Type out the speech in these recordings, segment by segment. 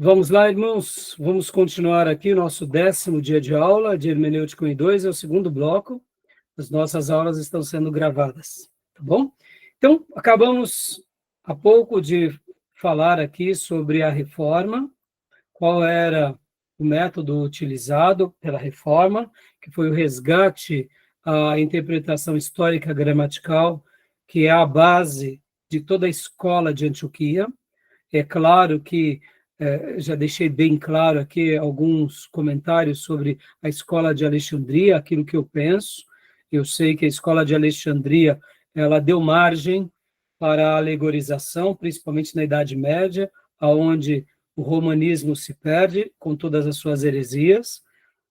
Vamos lá, irmãos, vamos continuar aqui o nosso 10º dia de aula de Hermenêutica 1 e 2, é o segundo bloco. As nossas aulas estão sendo gravadas, tá bom? Então, acabamos há pouco de falar aqui sobre a reforma, qual era o método utilizado pela reforma, que foi o resgate à interpretação histórica gramatical, que é a base de toda a escola de Antioquia. É claro que já deixei bem claro aqui alguns comentários sobre a escola de Alexandria, aquilo que eu penso. Eu sei que a escola de Alexandria ela deu margem para a alegorização, principalmente na Idade Média, onde o romanismo se perde com todas as suas heresias.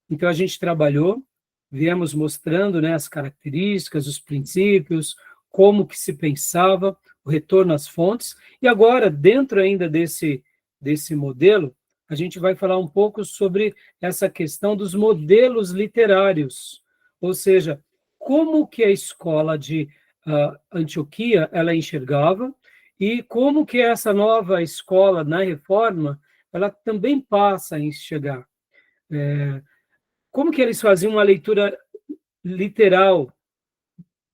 Então, a gente trabalhou, viemos mostrando, né, as características, os princípios, como que se pensava, o retorno às fontes. E agora, dentro ainda desse modelo, a gente vai falar um pouco sobre essa questão dos modelos literários, ou seja, como que a escola de Antioquia ela enxergava e como que essa nova escola na Reforma ela também passa a enxergar. Como que eles faziam uma leitura literal,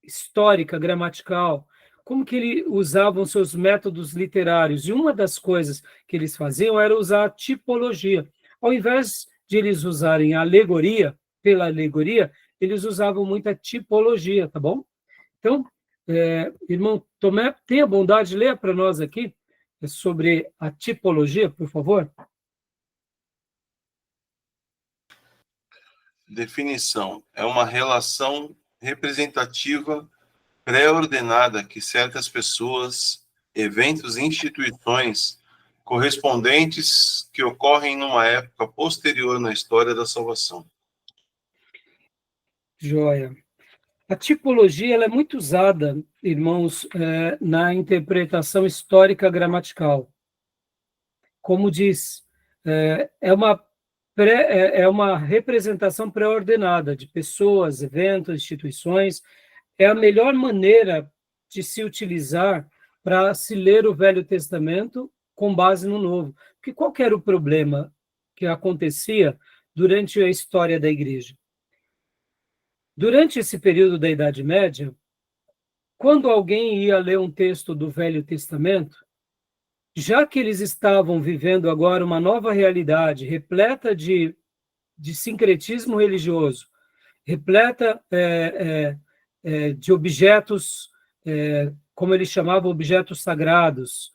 histórica, gramatical? Como que eles usavam seus métodos literários? E uma das coisas que eles faziam era usar a tipologia. Ao invés de eles usarem a alegoria, pela alegoria, eles usavam muita tipologia, tá bom? Então, irmão Tomé, tenha a bondade de ler para nós aqui sobre a tipologia, por favor. Definição: é uma relação representativa pré-ordenada que certas pessoas, eventos e instituições correspondentes que ocorrem numa época posterior na história da salvação. Joia. A tipologia ela é muito usada, irmãos, na interpretação histórica gramatical. Como diz, é uma representação pré-ordenada de pessoas, eventos, instituições. É a melhor maneira de se utilizar para se ler o Velho Testamento com base no Novo. Porque qual que era o problema que acontecia durante a história da igreja? Durante esse período da Idade Média, quando alguém ia ler um texto do Velho Testamento, já que eles estavam vivendo agora uma nova realidade, repleta de sincretismo religioso, repleta de objetos, como ele chamava, objetos sagrados,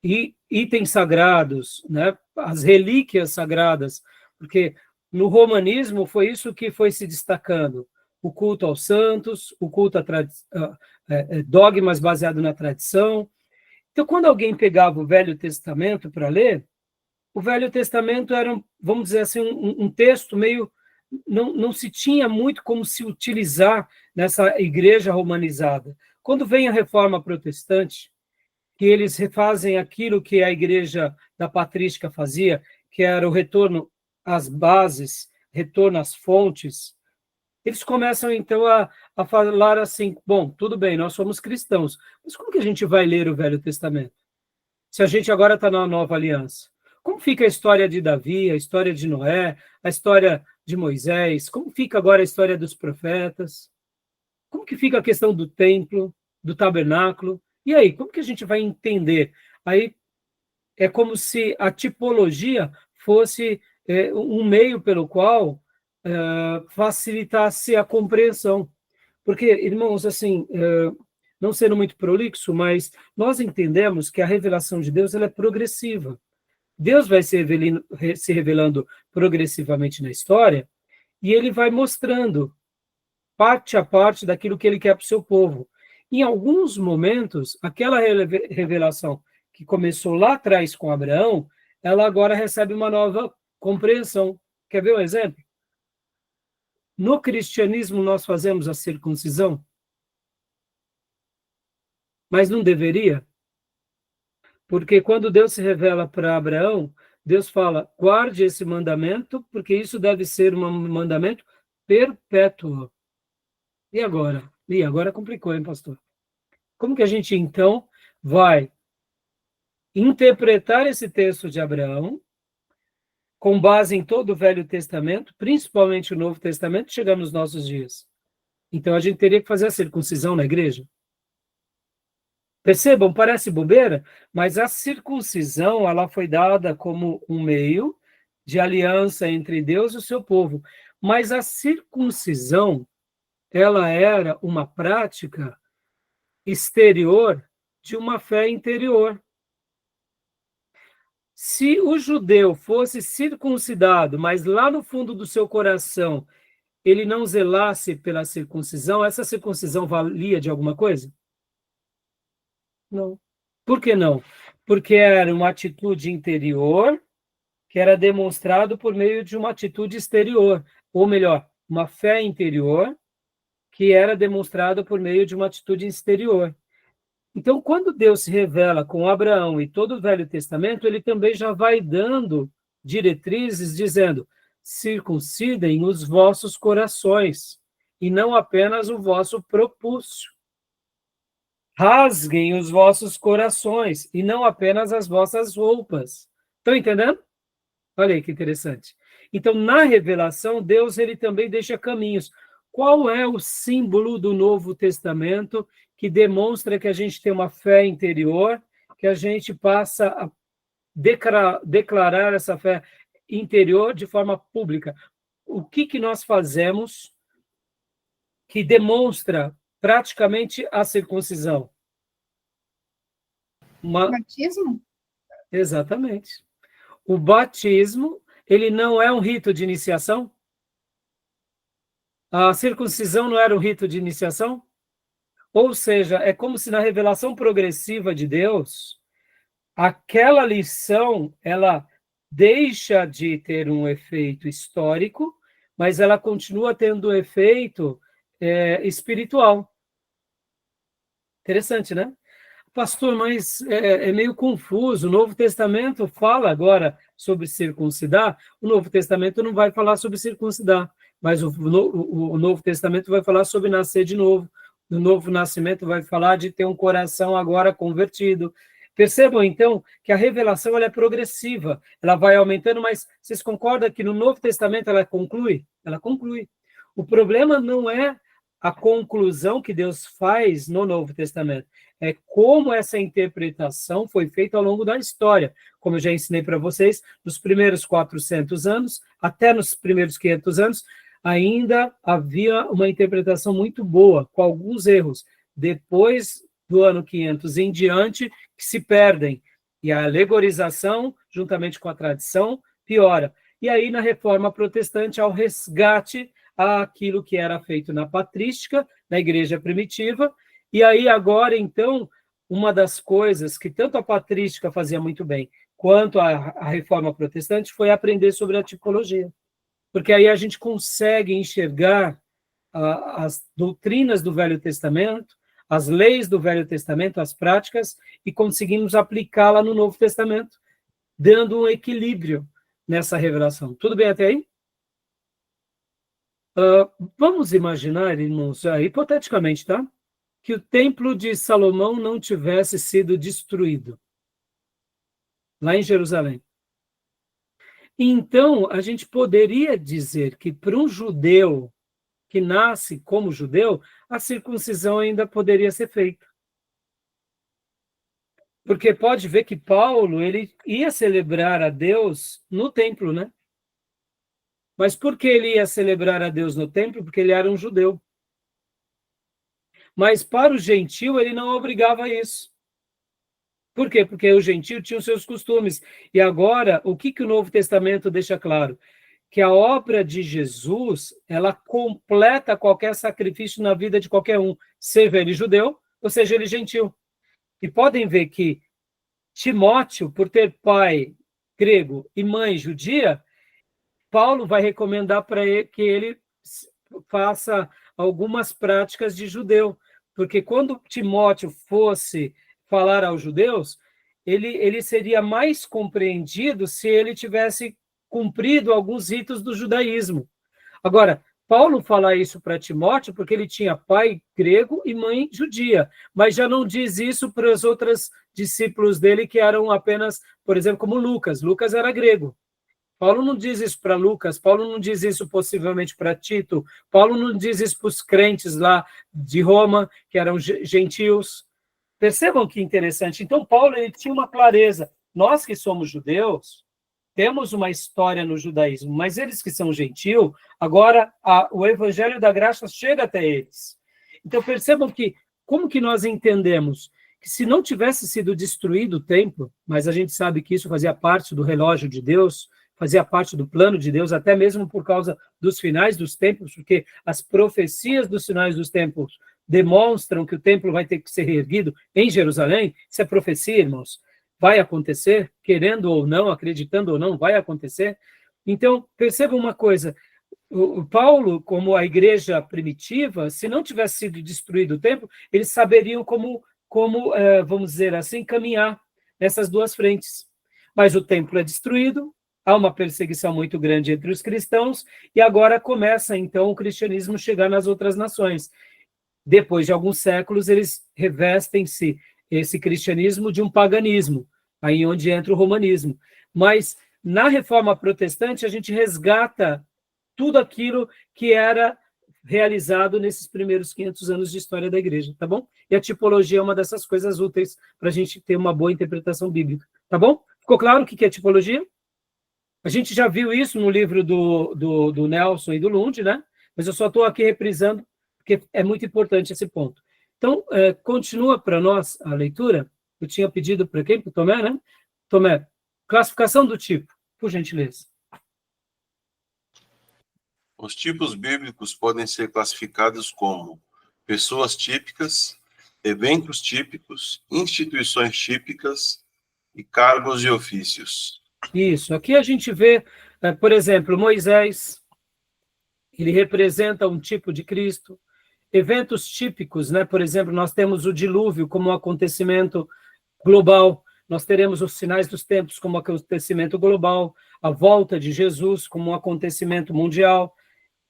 e itens sagrados, né? As relíquias sagradas, porque no romanismo foi isso que foi se destacando, o culto aos santos, o culto a dogmas baseados na tradição. Então, quando alguém pegava o Velho Testamento para ler, o Velho Testamento era, vamos dizer assim, um texto meio... Não se tinha muito como se utilizar nessa igreja romanizada. Quando vem a Reforma Protestante, que eles refazem aquilo que a igreja da patrística fazia, que era o retorno às bases, retorno às fontes, eles começam, então, a falar assim, bom, tudo bem, nós somos cristãos, mas como que a gente vai ler o Velho Testamento? Se a gente agora está na nova aliança. Como fica a história de Davi, a história de Noé, a história de Moisés? Como fica agora a história dos profetas? Como que fica a questão do templo, do tabernáculo? E aí, como que a gente vai entender? Aí é como se a tipologia fosse um meio pelo qual facilitasse a compreensão. Porque, irmãos, assim, não sendo muito prolixo, mas nós entendemos que a revelação de Deus ela é progressiva. Deus vai se revelando progressivamente na história e ele vai mostrando parte a parte daquilo que ele quer para o seu povo. Em alguns momentos, aquela revelação que começou lá atrás com Abraão, ela agora recebe uma nova compreensão. Quer ver um exemplo? No cristianismo, nós fazemos a circuncisão, mas não deveria? Porque quando Deus se revela para Abraão, Deus fala, guarde esse mandamento, porque isso deve ser um mandamento perpétuo. E agora? E agora complicou, hein, pastor? Como que a gente, então, vai interpretar esse texto de Abraão com base em todo o Velho Testamento, principalmente o Novo Testamento, chegando nos nossos dias. Então, a gente teria que fazer a circuncisão na igreja. Percebam, parece bobeira, mas a circuncisão ela foi dada como um meio de aliança entre Deus e o seu povo. Mas a circuncisão, ela era uma prática exterior de uma fé interior. Se o judeu fosse circuncidado, mas lá no fundo do seu coração ele não zelasse pela circuncisão, essa circuncisão valia de alguma coisa? Não. Por que não? Porque era uma atitude interior que era demonstrado por meio de uma atitude exterior, ou melhor, uma fé interior que era demonstrada por meio de uma atitude exterior. Então, quando Deus se revela com Abraão e todo o Velho Testamento, ele também já vai dando diretrizes, dizendo: circuncidem os vossos corações, e não apenas o vosso propúcio. Rasguem os vossos corações, e não apenas as vossas roupas. Estão entendendo? Olha aí que interessante. Então, na revelação, Deus ele também deixa caminhos. Qual é o símbolo do Novo Testamento que demonstra que a gente tem uma fé interior, que a gente passa a declarar essa fé interior de forma pública? O que nós fazemos que demonstra praticamente a circuncisão? Batismo? Exatamente. O batismo, ele não é um rito de iniciação? A circuncisão não era um rito de iniciação? Ou seja, é como se na revelação progressiva de Deus, aquela lição, ela deixa de ter um efeito histórico, mas ela continua tendo um efeito espiritual. Interessante, né? Pastor, mas é meio confuso. O Novo Testamento fala agora sobre circuncidar, o Novo Testamento não vai falar sobre circuncidar, mas o Novo Testamento vai falar sobre nascer de novo. No novo nascimento vai falar de ter um coração agora convertido. Percebam, então, que a revelação ela é progressiva, ela vai aumentando, mas vocês concordam que no Novo Testamento ela conclui? Ela conclui. O problema não é a conclusão que Deus faz no Novo Testamento, é como essa interpretação foi feita ao longo da história. Como eu já ensinei para vocês, nos primeiros 400 anos, até nos primeiros 500 anos, ainda havia uma interpretação muito boa, com alguns erros. Depois do ano 500 em diante, que se perdem. E a alegorização, juntamente com a tradição, piora. E aí, na Reforma Protestante, há o resgate àquilo que era feito na patrística, na igreja primitiva. E aí, agora, então, uma das coisas que tanto a patrística fazia muito bem, quanto a Reforma Protestante, foi aprender sobre a tipologia. Porque aí a gente consegue enxergar as doutrinas do Velho Testamento, as leis do Velho Testamento, as práticas, e conseguimos aplicá-la no Novo Testamento, dando um equilíbrio nessa revelação. Tudo bem até aí? Vamos imaginar, irmãos, hipoteticamente, tá? Que o Templo de Salomão não tivesse sido destruído lá em Jerusalém. Então, a gente poderia dizer que para um judeu que nasce como judeu, a circuncisão ainda poderia ser feita. Porque pode ver que Paulo, ele ia celebrar a Deus no templo, né? Mas por que ele ia celebrar a Deus no templo? Porque ele era um judeu. Mas para o gentil, ele não obrigava a isso. Por quê? Porque o gentil tinha os seus costumes. E agora, o que o Novo Testamento deixa claro? Que a obra de Jesus, ela completa qualquer sacrifício na vida de qualquer um, seja ele judeu, ou seja ele gentil. E podem ver que Timóteo, por ter pai grego e mãe judia, Paulo vai recomendar para ele que ele faça algumas práticas de judeu, porque quando Timóteo fosse falar aos judeus, ele seria mais compreendido se ele tivesse cumprido alguns ritos do judaísmo. Agora, Paulo fala isso para Timóteo porque ele tinha pai grego e mãe judia, mas já não diz isso para os outros discípulos dele que eram apenas, por exemplo, como Lucas. Lucas era grego. Paulo não diz isso para Lucas, Paulo não diz isso possivelmente para Tito, Paulo não diz isso para os crentes lá de Roma, que eram gentios. Percebam que interessante. Então, Paulo ele tinha uma clareza. Nós que somos judeus, temos uma história no judaísmo, mas eles que são gentios, agora o evangelho da graça chega até eles. Então, percebam que, como que nós entendemos? Que se não tivesse sido destruído o templo, mas a gente sabe que isso fazia parte do relógio de Deus, fazia parte do plano de Deus, até mesmo por causa dos finais dos tempos, porque as profecias dos finais dos tempos demonstram que o templo vai ter que ser reerguido em Jerusalém. Isso é profecia, irmãos. Vai acontecer, querendo ou não, acreditando ou não, vai acontecer. Então, percebam uma coisa, o Paulo, como a igreja primitiva, se não tivesse sido destruído o templo, eles saberiam como vamos dizer assim, caminhar nessas duas frentes. Mas o templo é destruído, há uma perseguição muito grande entre os cristãos, e agora começa, então, o cristianismo chegar nas outras nações. Depois de alguns séculos, eles revestem-se esse cristianismo de um paganismo, aí onde entra o romanismo. Mas, na Reforma Protestante, a gente resgata tudo aquilo que era realizado nesses primeiros 500 anos de história da igreja, tá bom? E a tipologia é uma dessas coisas úteis para a gente ter uma boa interpretação bíblica, tá bom? Ficou claro o que é tipologia? A gente já viu isso no livro do Nelson e do Lund, né? Mas eu só estou aqui reprisando, porque é muito importante esse ponto. Então, continua para nós a leitura. Eu tinha pedido para quem? Para o Tomé, né? Tomé, classificação do tipo, por gentileza. Os tipos bíblicos podem ser classificados como pessoas típicas, eventos típicos, instituições típicas e cargos e ofícios. Isso. Aqui a gente vê, por exemplo, Moisés, ele representa um tipo de Cristo. Eventos típicos, né? Por exemplo, nós temos o dilúvio como um acontecimento global, nós teremos os sinais dos tempos como um acontecimento global, a volta de Jesus como um acontecimento mundial.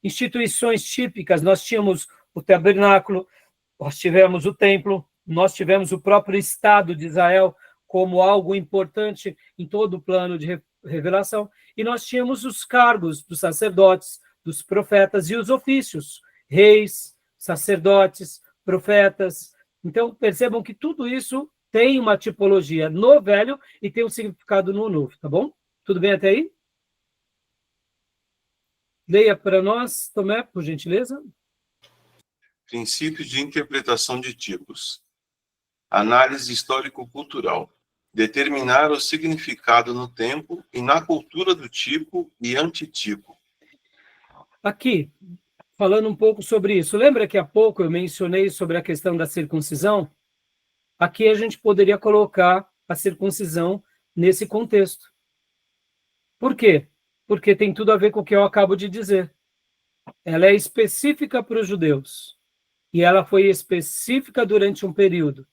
Instituições típicas, nós tínhamos o tabernáculo, nós tivemos o templo, nós tivemos o próprio Estado de Israel como algo importante em todo o plano de revelação, e nós tínhamos os cargos dos sacerdotes, dos profetas e os ofícios, reis, sacerdotes, profetas. Então, percebam que tudo isso tem uma tipologia no Velho e tem um significado no Novo, tá bom? Tudo bem até aí? Leia para nós, Tomé, por gentileza. Princípios de interpretação de tipos. Análise histórico-cultural. Determinar o significado no tempo e na cultura do tipo e antitipo. Aqui, falando um pouco sobre isso. Lembra que há pouco eu mencionei sobre a questão da circuncisão? Aqui a gente poderia colocar a circuncisão nesse contexto. Por quê? Porque tem tudo a ver com o que eu acabo de dizer. Ela é específica para os judeus. E ela foi específica durante um período.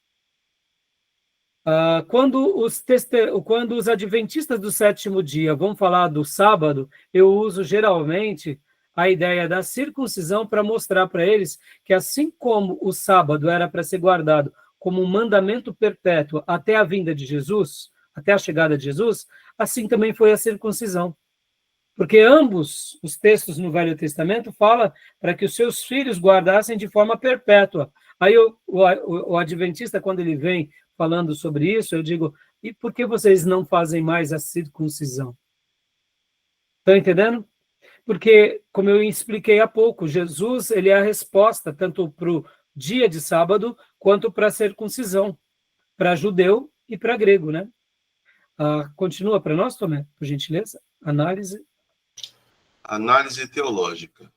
Quando os adventistas do sétimo dia vão falar do sábado, eu uso geralmente a ideia da circuncisão para mostrar para eles que assim como o sábado era para ser guardado como um mandamento perpétuo até a vinda de Jesus, até a chegada de Jesus, assim também foi a circuncisão. Porque ambos os textos no Velho Testamento falam para que os seus filhos guardassem de forma perpétua. Aí o adventista, quando ele vem falando sobre isso, eu digo, e por que vocês não fazem mais a circuncisão? Estão entendendo? Porque, como eu expliquei há pouco, Jesus ele é a resposta tanto para o dia de sábado quanto para a circuncisão, para judeu e para grego, né? Continua para nós, Tomé, por gentileza. Análise. Análise teológica.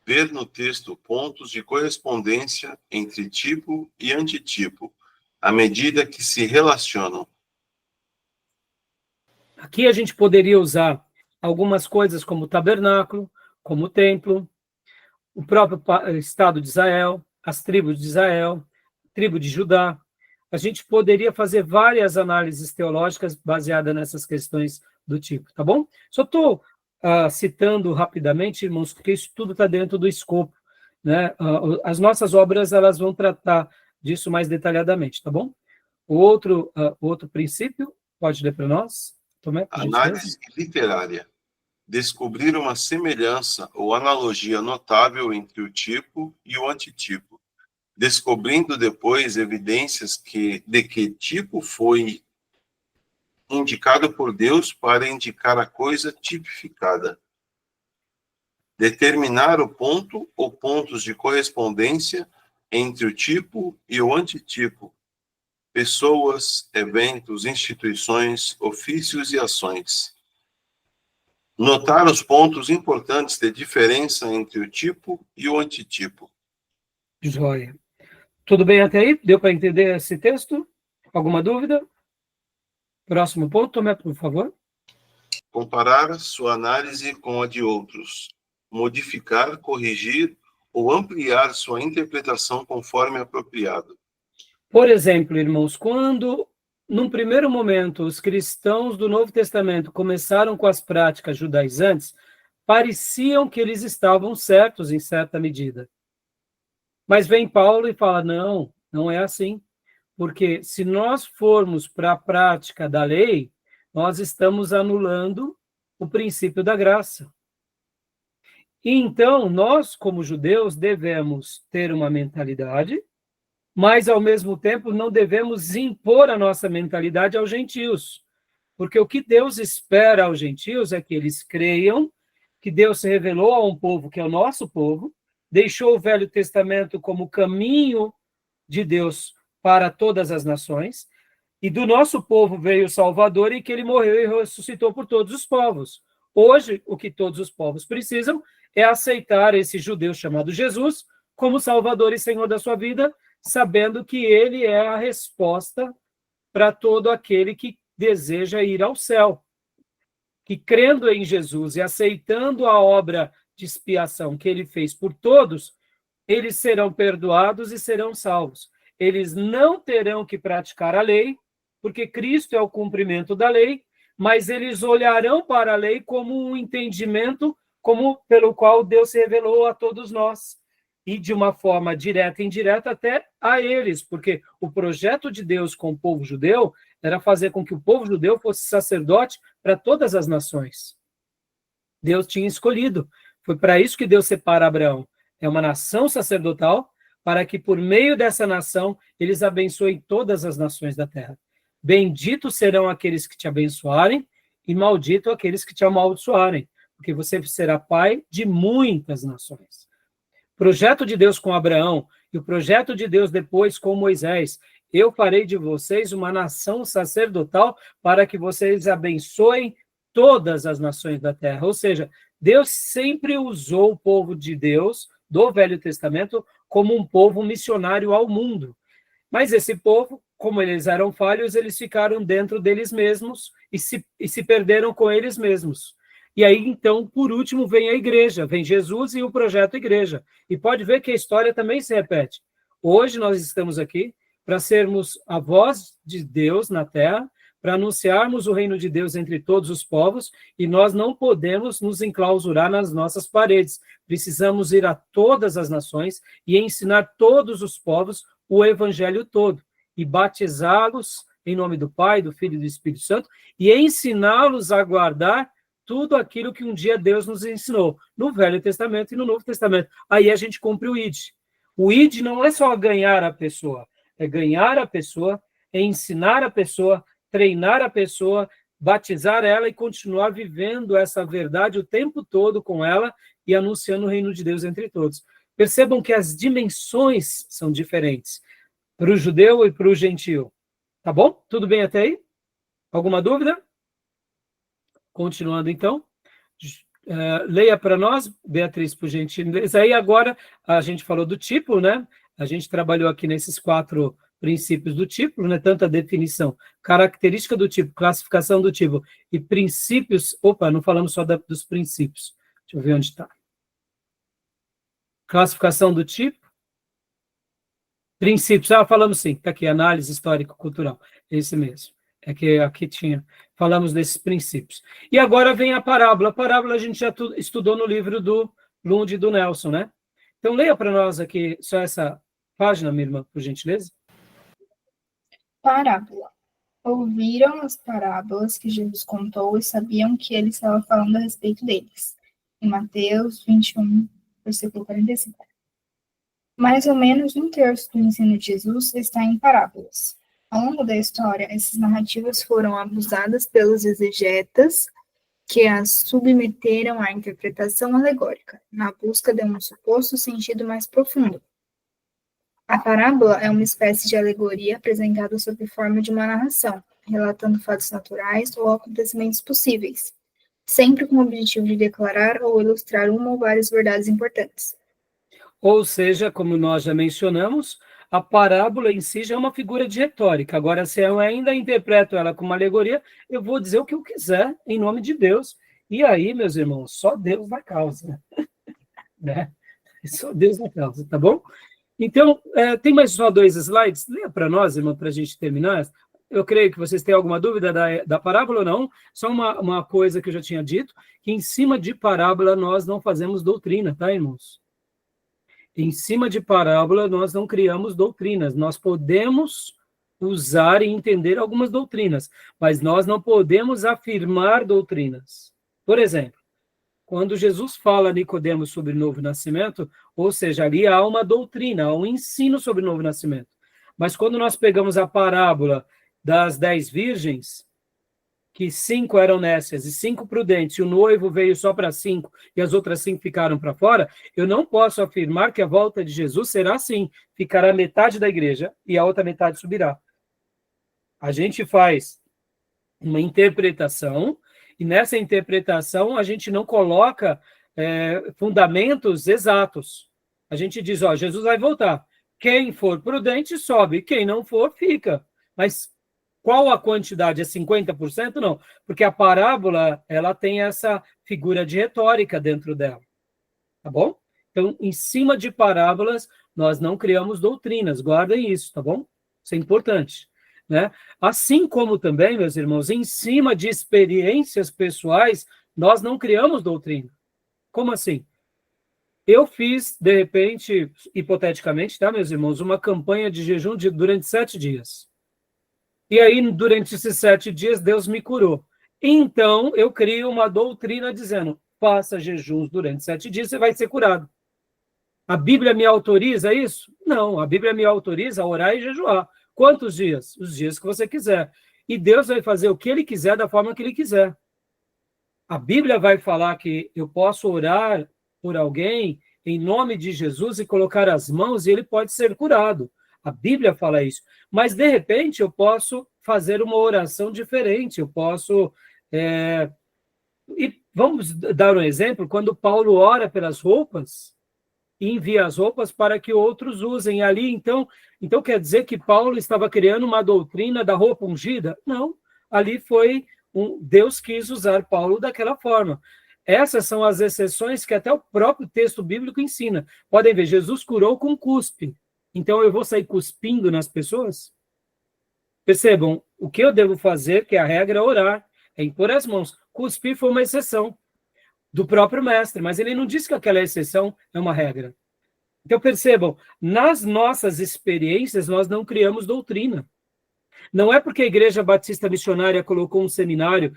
Ver no texto pontos de correspondência entre tipo e antitipo, à medida que se relacionam. Aqui a gente poderia usar algumas coisas como o tabernáculo, como o templo, o próprio Estado de Israel, as tribos de Israel, tribo de Judá. A gente poderia fazer várias análises teológicas baseadas nessas questões do tipo, tá bom? Só estou citando rapidamente, irmãos, porque isso tudo está dentro do escopo, né? As nossas obras elas vão tratar disso mais detalhadamente, tá bom? O outro princípio, pode ler para nós? Tomé, Análise literária. descobrir uma semelhança ou analogia notável entre o tipo e o antitipo, descobrindo depois evidências de que tipo foi indicado por Deus para indicar a coisa tipificada. Determinar o ponto ou pontos de correspondência entre o tipo e o antitipo, pessoas, eventos, instituições, ofícios e ações. Notar os pontos importantes de diferença entre o tipo e o antitipo. Joia. Tudo bem até aí? Deu para entender esse texto? Alguma dúvida? Próximo ponto, Tomé, por favor. Comparar sua análise com a de outros. Modificar, corrigir ou ampliar sua interpretação conforme apropriado. Por exemplo, irmãos, quando, num primeiro momento, os cristãos do Novo Testamento começaram com as práticas judaizantes, pareciam que eles estavam certos em certa medida. Mas vem Paulo e fala, não, não é assim. Porque se nós formos para a prática da lei, nós estamos anulando o princípio da graça. E então, nós, como judeus, devemos ter uma mentalidade, mas, ao mesmo tempo, não devemos impor a nossa mentalidade aos gentios. Porque o que Deus espera aos gentios é que eles creiam que Deus se revelou a um povo que é o nosso povo, deixou o Velho Testamento como caminho de Deus para todas as nações, e do nosso povo veio o Salvador e que ele morreu e ressuscitou por todos os povos. Hoje, o que todos os povos precisam é aceitar esse judeu chamado Jesus como Salvador e Senhor da sua vida, sabendo que ele é a resposta para todo aquele que deseja ir ao céu. Que crendo em Jesus e aceitando a obra de expiação que ele fez por todos, eles serão perdoados e serão salvos. Eles não terão que praticar a lei, porque Cristo é o cumprimento da lei, mas eles olharão para a lei como um entendimento pelo qual Deus se revelou a todos nós. E de uma forma direta e indireta até a eles, porque o projeto de Deus com o povo judeu era fazer com que o povo judeu fosse sacerdote para todas as nações. Deus tinha escolhido. Foi para isso que Deus separa Abraão. É uma nação sacerdotal, para que por meio dessa nação eles abençoem todas as nações da terra. Benditos serão aqueles que te abençoarem e maldito aqueles que te amaldiçoarem, porque você será pai de muitas nações. O projeto de Deus com Abraão e o projeto de Deus depois com Moisés, eu farei de vocês uma nação sacerdotal para que vocês abençoem todas as nações da terra. Ou seja, Deus sempre usou o povo de Deus, do Velho Testamento, como um povo missionário ao mundo. Mas esse povo, como eles eram falhos, eles ficaram dentro deles mesmos e se perderam com eles mesmos. E aí, então, por último, vem a igreja, vem Jesus e o projeto igreja. E pode ver que a história também se repete. Hoje nós estamos aqui para sermos a voz de Deus na terra, para anunciarmos o reino de Deus entre todos os povos, e nós não podemos nos enclausurar nas nossas paredes. Precisamos ir a todas as nações e ensinar todos os povos o evangelho todo, e batizá-los em nome do Pai, do Filho e do Espírito Santo, e ensiná-los a guardar tudo aquilo que um dia Deus nos ensinou, no Velho Testamento e no Novo Testamento. Aí a gente cumpre o ID. O ID não é só ganhar a pessoa, é ganhar a pessoa, é ensinar a pessoa, treinar a pessoa, batizar ela e continuar vivendo essa verdade o tempo todo com ela e anunciando o reino de Deus entre todos. Percebam que as dimensões são diferentes para o judeu e para o gentio. Tá bom? Tudo bem até aí? Alguma dúvida? Continuando, então. Leia para nós, Beatriz, por gentileza. Aí agora a gente falou do tipo, né? A gente trabalhou aqui nesses 4 princípios do tipo, né? Tanto a definição, característica do tipo, classificação do tipo e princípios. Opa, não falamos só dos princípios. Deixa eu ver onde está. Classificação do tipo. Princípios. Falamos sim, está aqui, análise histórico-cultural. Esse mesmo. É que aqui tinha. Falamos desses princípios. E agora vem a parábola. A parábola a gente já estudou no livro do Lund e do Nelson, né? Então, leia para nós aqui só essa página, minha irmã, por gentileza. Parábola. ouviram as parábolas que Jesus contou e sabiam que ele estava falando a respeito deles. Em Mateus 21, versículo 45. Mais ou menos um terço do ensino de Jesus está em parábolas. Ao longo da história, essas narrativas foram abusadas pelos exegetas, que as submeteram à interpretação alegórica, na busca de um suposto sentido mais profundo. A parábola é uma espécie de alegoria apresentada sob forma de uma narração, relatando fatos naturais ou acontecimentos possíveis, sempre com o objetivo de declarar ou ilustrar uma ou várias verdades importantes. Ou seja, como nós já mencionamos, a parábola em si já é uma figura de retórica. Agora, se eu ainda interpreto ela como uma alegoria, eu vou dizer o que eu quiser, em nome de Deus. E aí, meus irmãos, só Deus na causa. Né? Só Deus na causa, tá bom? Então, tem mais só 2 slides? Leia para nós, irmão, para a gente terminar. Eu creio que vocês têm alguma dúvida da parábola ou não. Só uma coisa que eu já tinha dito, que em cima de parábola nós não fazemos doutrina, tá, irmãos? Em cima de parábola, nós não criamos doutrinas. Nós podemos usar e entender algumas doutrinas, mas nós não podemos afirmar doutrinas. Por exemplo, quando Jesus fala a Nicodemos sobre o novo nascimento, ou seja, ali há uma doutrina, há um ensino sobre o novo nascimento. Mas quando nós pegamos a parábola das 10 virgens, que 5 eram nécias e 5 prudentes, e o noivo veio só para 5 e as outras 5 ficaram para fora, eu não posso afirmar que a volta de Jesus será assim, ficará metade da igreja e a outra metade subirá. A gente faz uma interpretação, e nessa interpretação a gente não coloca fundamentos exatos. A gente diz, ó, Jesus vai voltar. Quem for prudente sobe, quem não for fica. Mas qual a quantidade? É 50%? Não, porque a parábola ela tem essa figura de retórica dentro dela. Tá bom? Então, em cima de parábolas, nós não criamos doutrinas. Guardem isso, tá bom? Isso é importante. Né? Assim como também, meus irmãos, em cima de experiências pessoais, nós não criamos doutrina. Como assim? Eu fiz, de repente, hipoteticamente, tá, meus irmãos, uma campanha de jejum durante 7 dias. E aí, durante esses 7 dias, Deus me curou. Então, eu crio uma doutrina dizendo, faça jejuns durante 7 dias, você vai ser curado. A Bíblia me autoriza isso? Não, a Bíblia me autoriza a orar e jejuar. Quantos dias? Os dias que você quiser. E Deus vai fazer o que Ele quiser, da forma que Ele quiser. A Bíblia vai falar que eu posso orar por alguém em nome de Jesus e colocar as mãos e ele pode ser curado. A Bíblia fala isso. Mas, de repente, eu posso fazer uma oração diferente. Eu posso... E vamos dar um exemplo. Quando Paulo ora pelas roupas, e envia as roupas para que outros usem ali. Então quer dizer que Paulo estava criando uma doutrina da roupa ungida? Não. Ali foi Deus quis usar Paulo daquela forma. Essas são as exceções que até o próprio texto bíblico ensina. Podem ver, Jesus curou com cuspe. Então eu vou sair cuspindo nas pessoas? Percebam, o que eu devo fazer, que a regra é orar, é impor as mãos. Cuspir foi uma exceção do próprio mestre, mas ele não disse que aquela exceção é uma regra. Então, percebam, nas nossas experiências, nós não criamos doutrina. Não é porque a Igreja Batista Missionária colocou um seminário,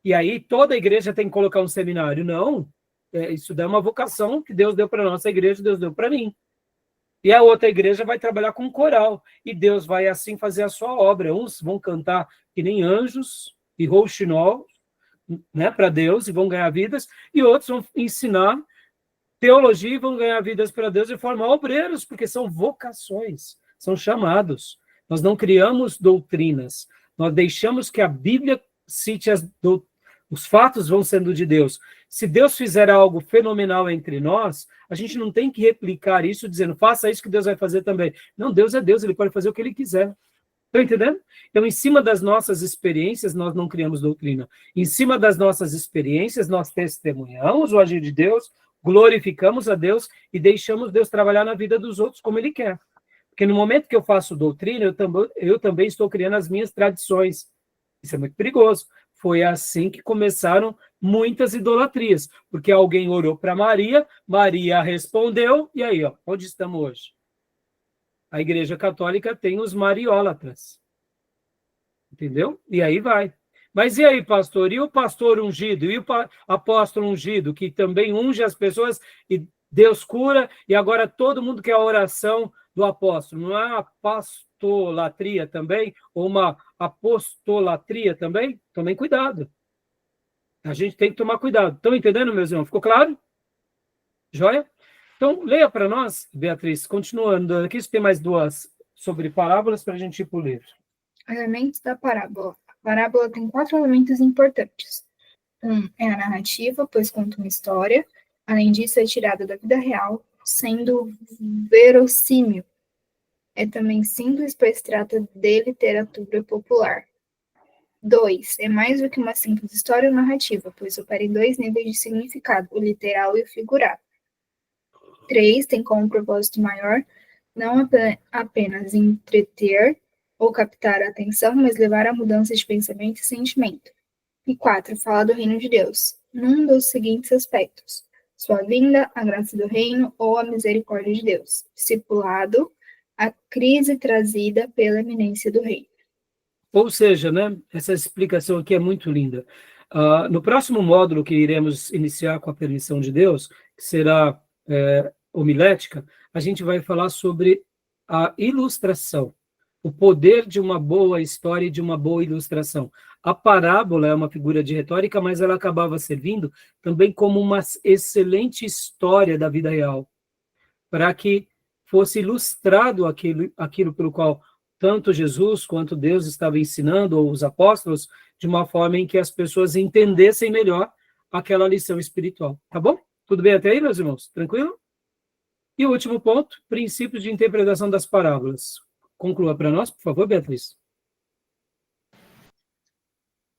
e aí toda a igreja tem que colocar um seminário. Não, isso é uma vocação que Deus deu para a nossa igreja, Deus deu para mim. E a outra igreja vai trabalhar com coral, e Deus vai assim fazer a sua obra. Uns vão cantar que nem anjos e rouxinol, né, para Deus, e vão ganhar vidas, e outros vão ensinar teologia e vão ganhar vidas para Deus e formar obreiros, porque são vocações, são chamados. Nós não criamos doutrinas, nós deixamos que a Bíblia cite os fatos vão sendo de Deus. Se Deus fizer algo fenomenal entre nós, a gente não tem que replicar isso dizendo, faça isso que Deus vai fazer também. Não, Deus é Deus, ele pode fazer o que ele quiser. Estão entendendo? Então, em cima das nossas experiências, nós não criamos doutrina. Em cima das nossas experiências, nós testemunhamos o agir de Deus, glorificamos a Deus e deixamos Deus trabalhar na vida dos outros como Ele quer. Porque no momento que eu faço doutrina, eu também estou criando as minhas tradições. Isso é muito perigoso. Foi assim que começaram muitas idolatrias. Porque alguém orou para Maria, Maria respondeu, e aí, ó, onde estamos hoje? A Igreja Católica tem os mariólatras. Entendeu? E aí vai. Mas e aí, pastor? E o pastor ungido? E o apóstolo ungido, que também unge as pessoas e Deus cura, e agora todo mundo quer a oração do apóstolo. Não é uma pastolatria também? Ou uma apostolatria também? Tomem cuidado. A gente tem que tomar cuidado. Estão entendendo, meus irmãos? Ficou claro? Joia? Então, leia para nós, Beatriz, continuando aqui, tem mais duas sobre parábolas para a gente ir para o livro. Elementos da parábola. A parábola tem 4 elementos importantes. É a narrativa, pois conta uma história. Além disso, é tirada da vida real, sendo verossímil. É também simples, pois trata de literatura popular. 2. É mais do que uma simples história ou narrativa, pois opera em 2 níveis de significado, o literal e o figurado. 3. Tem como propósito maior não apenas entreter ou captar a atenção, mas levar à mudança de pensamento e sentimento. E 4. Fala do reino de Deus, num dos seguintes aspectos: sua vinda, a graça do reino ou a misericórdia de Deus. Discipulado, a crise trazida pela eminência do reino. Ou seja, né, essa explicação aqui é muito linda. No próximo módulo que iremos iniciar com a permissão de Deus, que será homilética, a gente vai falar sobre a ilustração, o poder de uma boa história e de uma boa ilustração. A parábola é uma figura de retórica, mas ela acabava servindo também como uma excelente história da vida real, para que fosse ilustrado aquilo pelo qual tanto Jesus quanto Deus estava ensinando, ou os apóstolos, de uma forma em que as pessoas entendessem melhor aquela lição espiritual. Tá bom? Tudo bem até aí, meus irmãos? Tranquilo? E o último ponto, princípios de interpretação das parábolas. Conclua para nós, por favor, Beatriz.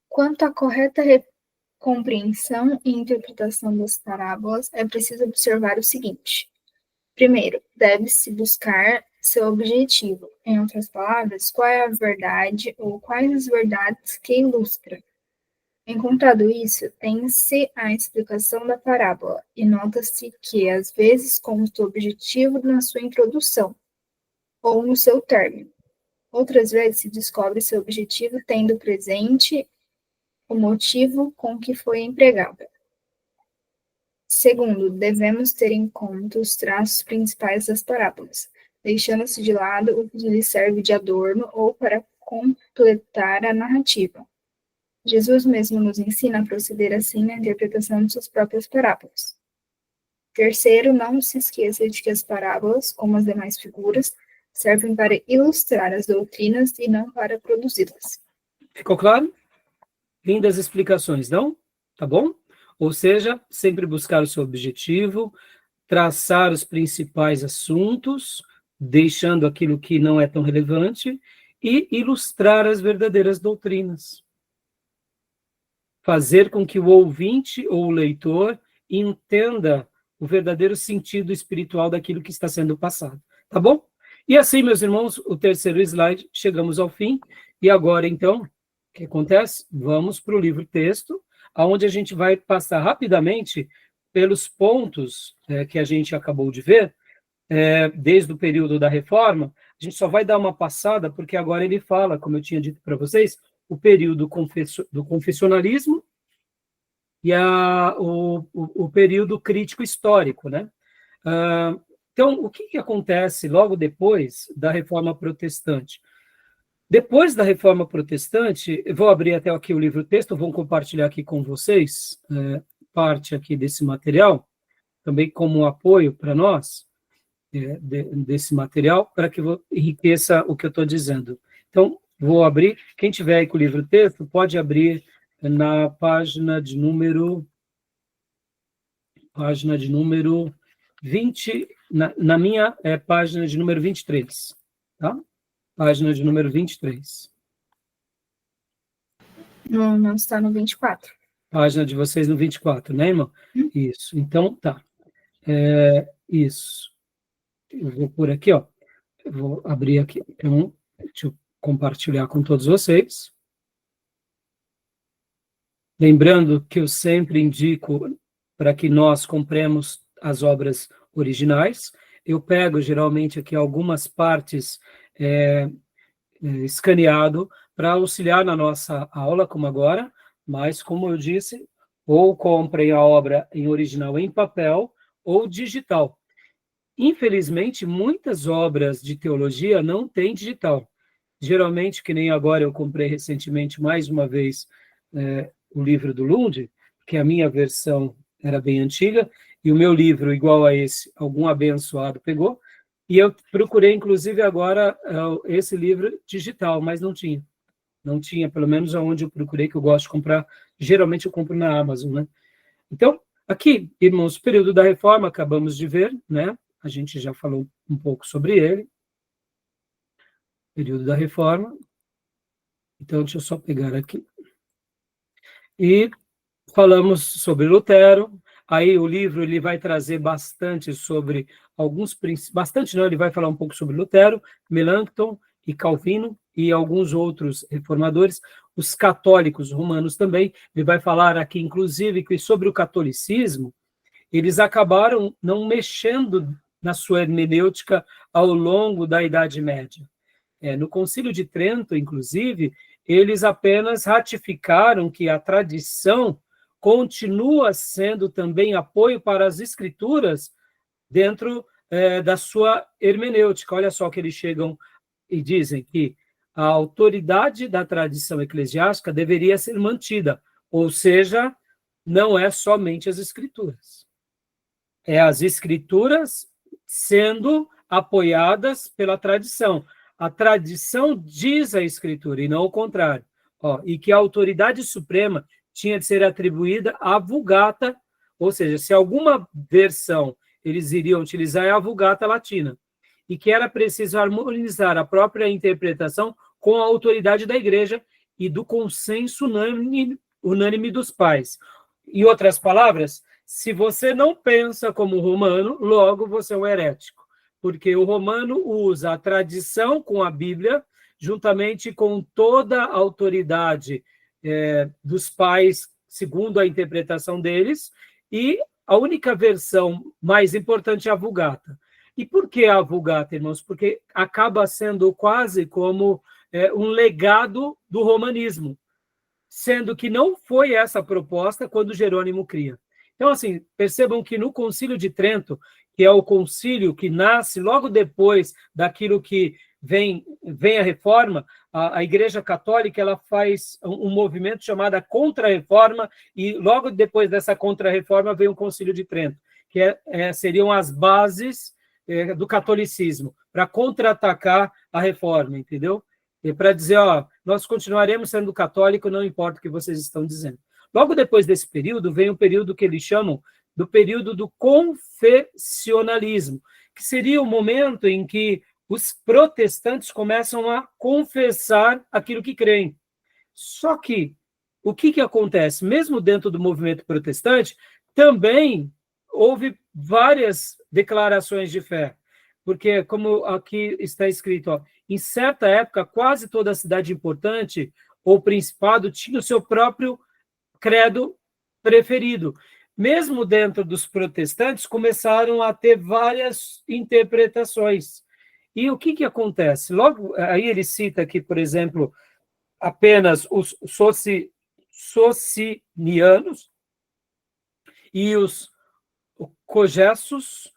Quanto à correta compreensão e interpretação das parábolas, é preciso observar o seguinte. Primeiro, deve-se buscar seu objetivo. Em outras palavras, qual é a verdade ou quais as verdades que ilustra. Encontrado isso, tem-se a explicação da parábola, e nota-se que, às vezes, consta o objetivo na sua introdução, ou no seu término. Outras vezes se descobre seu objetivo tendo presente o motivo com que foi empregada. Segundo, devemos ter em conta os traços principais das parábolas, deixando-se de lado o que lhes serve de adorno ou para completar a narrativa. Jesus mesmo nos ensina a proceder assim na interpretação de suas próprias parábolas. Terceiro, não se esqueça de que as parábolas, como as demais figuras, servem para ilustrar as doutrinas e não para produzi-las. Ficou claro? Lindas explicações, não? Tá bom? Ou seja, sempre buscar o seu objetivo, traçar os principais assuntos, deixando aquilo que não é tão relevante, e ilustrar as verdadeiras doutrinas. Fazer com que o ouvinte ou o leitor entenda o verdadeiro sentido espiritual daquilo que está sendo passado. Tá bom? E assim, meus irmãos, o terceiro slide, chegamos ao fim. E agora, então, o que acontece? Vamos para o livro-texto, onde a gente vai passar rapidamente pelos pontos que a gente acabou de ver, desde o período da Reforma. A gente só vai dar uma passada, porque agora ele fala, como eu tinha dito para vocês, o período do confessionalismo e o período crítico histórico, né? Então, o que acontece logo depois da Reforma Protestante? Depois da Reforma Protestante, eu vou abrir até aqui o livro-texto, vou compartilhar aqui com vocês parte aqui desse material, também como apoio para nós, desse material, para que enriqueça o que eu estou dizendo. Então, vou abrir, quem tiver aí com o livro-texto, pode abrir na página de número 20, na minha página de número 23, tá? Página de número 23. Não está no 24. Página de vocês no 24, né, irmão? Isso, então, tá. Isso. Eu vou por aqui, ó. Eu vou abrir aqui. Então, deixa eu compartilhar com todos vocês. Lembrando que eu sempre indico para que nós compremos as obras originais. Eu pego, geralmente, aqui algumas partes escaneado, para auxiliar na nossa aula, como agora, mas, como eu disse, ou comprem a obra em original em papel ou digital. Infelizmente, muitas obras de teologia não têm digital. Geralmente, que nem agora eu comprei recentemente, mais uma vez, o livro do Lund, que a minha versão era bem antiga, e o meu livro, igual a esse, algum abençoado pegou, e eu procurei, inclusive, agora esse livro digital, mas não tinha. Não tinha, pelo menos aonde eu procurei, que eu gosto de comprar. Geralmente eu compro na Amazon, né? Então, aqui, irmãos, período da Reforma, acabamos de ver, né? A gente já falou um pouco sobre ele. Período da Reforma. Então, deixa eu só pegar aqui. E falamos sobre Lutero. Aí o livro ele vai trazer bastante sobre alguns princípios, bastante não, ele vai falar um pouco sobre Lutero, Melanchthon e Calvino e alguns outros reformadores, os católicos romanos também. Ele vai falar aqui, inclusive, que sobre o catolicismo, eles acabaram não mexendo na sua hermenêutica ao longo da Idade Média. No Concílio de Trento, inclusive, eles apenas ratificaram que a tradição continua sendo também apoio para as escrituras dentro da sua hermenêutica. Olha só que eles chegam e dizem que a autoridade da tradição eclesiástica deveria ser mantida, ou seja, não é somente as escrituras. É as escrituras sendo apoiadas pela tradição. A tradição diz a escritura, e não o contrário. E que a autoridade suprema tinha de ser atribuída à Vulgata, ou seja, se alguma versão eles iriam utilizar é a Vulgata Latina, e que era preciso harmonizar a própria interpretação com a autoridade da Igreja e do consenso unânime dos pais. Em outras palavras, se você não pensa como romano, logo você é um herético, porque o romano usa a tradição com a Bíblia, juntamente com toda a autoridade dos pais, segundo a interpretação deles, e a única versão mais importante é a Vulgata. E por que a Vulgata, irmãos? Porque acaba sendo quase como um legado do romanismo, sendo que não foi essa a proposta quando Jerônimo cria. Então, assim, percebam que no Concílio de Trento, que é o concílio que nasce logo depois daquilo que vem a Reforma, a Igreja Católica ela faz um movimento chamado Contra-Reforma, e logo depois dessa Contra-Reforma vem o Concílio de Trento, que seriam as bases do catolicismo, para contra-atacar a Reforma, entendeu? E para dizer, nós continuaremos sendo católicos, não importa o que vocês estão dizendo. Logo depois desse período, vem um período que eles chamam do período do confessionalismo, que seria o momento em que os protestantes começam a confessar aquilo que creem. Só que, o que acontece? Mesmo dentro do movimento protestante, também houve várias declarações de fé, porque, como aqui está escrito, em certa época, quase toda cidade importante ou principado tinha o seu próprio credo preferido. Mesmo dentro dos protestantes, começaram a ter várias interpretações. E o que acontece? Logo, aí ele cita aqui, por exemplo, apenas os socinianos e os cogessos,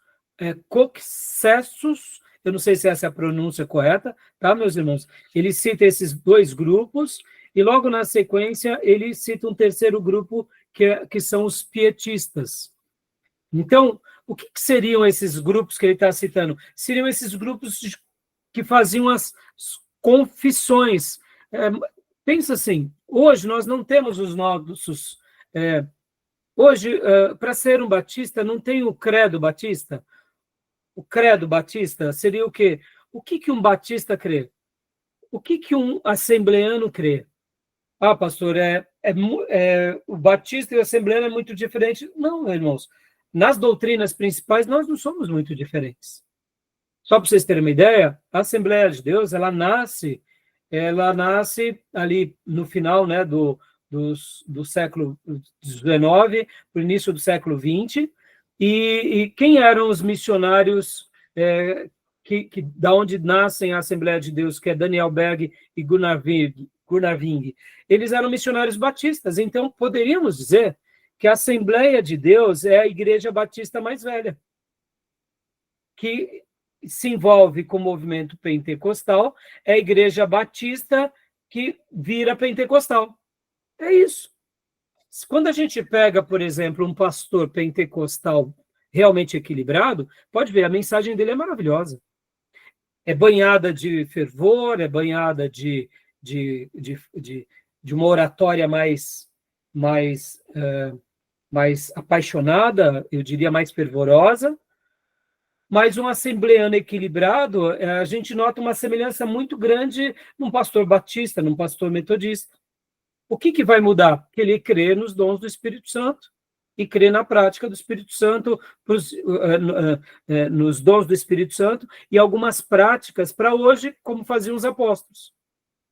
coxessos, eu não sei se essa é a pronúncia correta, tá, meus irmãos? Ele cita esses dois grupos, e logo na sequência ele cita um terceiro grupo, que são os pietistas. Então, o que seriam esses grupos que ele está citando? Seriam esses grupos que faziam as confissões. Pensa assim, hoje nós não temos os nossos... hoje, para ser um batista, não tem o credo batista. O credo batista seria o quê? O que um batista crê? O que um assembleano crê? Pastor, o batista e o assembleano é muito diferente. Não, irmãos. Nas doutrinas principais, nós não somos muito diferentes. Só para vocês terem uma ideia, a Assembleia de Deus, ela nasce ali no final, né, do século XIX, para o início do século XX, e quem eram os missionários da onde nascem a Assembleia de Deus, que é Daniel Berg e Gunnar Virg? Gunnar eles eram missionários batistas, então poderíamos dizer que a Assembleia de Deus é a igreja batista mais velha, que se envolve com o movimento pentecostal, é a igreja batista que vira pentecostal. É isso. Quando a gente pega, por exemplo, um pastor pentecostal realmente equilibrado, pode ver, a mensagem dele é maravilhosa. É banhada de fervor, é banhada de uma oratória mais apaixonada, eu diria mais fervorosa, mas um assembleano equilibrado, a gente nota uma semelhança muito grande num pastor batista, num pastor metodista. O que vai mudar? Que ele crê nos dons do Espírito Santo e crê na prática do Espírito Santo, nos dons do Espírito Santo e algumas práticas para hoje, como faziam os apóstolos.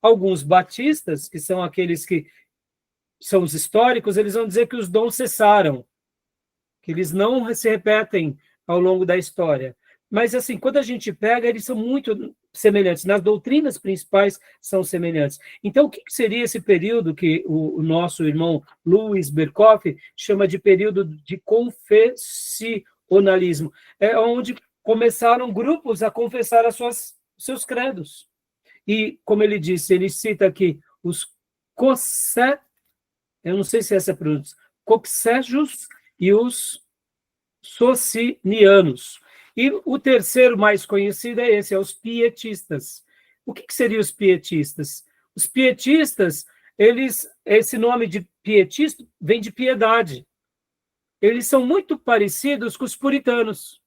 Alguns batistas, que são aqueles que são os históricos, eles vão dizer que os dons cessaram, que eles não se repetem ao longo da história. Mas, assim, quando a gente pega, eles são muito semelhantes. Nas doutrinas principais são semelhantes. Então, o que seria esse período que o nosso irmão Louis Berkhoff chama de período de confessionalismo? É onde começaram grupos a confessar seus credos. E, como ele disse, ele cita aqui os Cossé, eu não sei se essa é a pronúncia, Coxégios e os Socinianos. E o terceiro mais conhecido é esse, é os pietistas. O que seriam os pietistas? Os pietistas, esse nome de pietista vem de piedade. Eles são muito parecidos com os puritanos.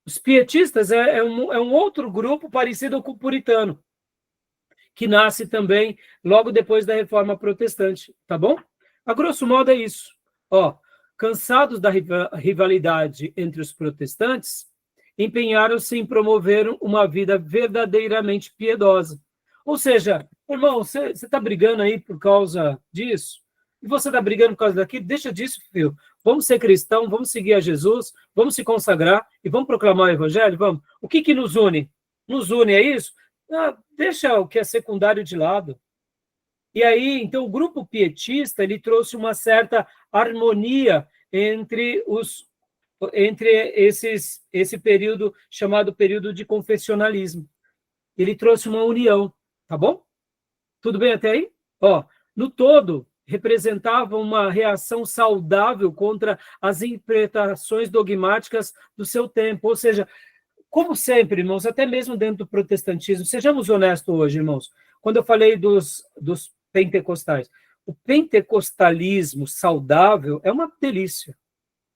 Os pietistas é um outro grupo parecido com o puritano, que nasce também logo depois da Reforma Protestante, tá bom? A grosso modo é isso. Cansados da rivalidade entre os protestantes, empenharam-se em promover uma vida verdadeiramente piedosa. Ou seja, irmão, você está brigando aí por causa disso? E você está brigando por causa daquilo? Deixa disso, filho. Vamos ser cristãos, vamos seguir a Jesus, vamos se consagrar e vamos proclamar o evangelho? Vamos. O que nos une? Nos une, é isso? Deixa o que é secundário de lado. E aí, então, o grupo pietista, ele trouxe uma certa harmonia entre esse período chamado período de confessionalismo. Ele trouxe uma união, tá bom? Tudo bem até aí? No todo, representava uma reação saudável contra as interpretações dogmáticas do seu tempo. Ou seja, como sempre, irmãos, até mesmo dentro do protestantismo, sejamos honestos hoje, irmãos, quando eu falei dos pentecostais, o pentecostalismo saudável é uma delícia,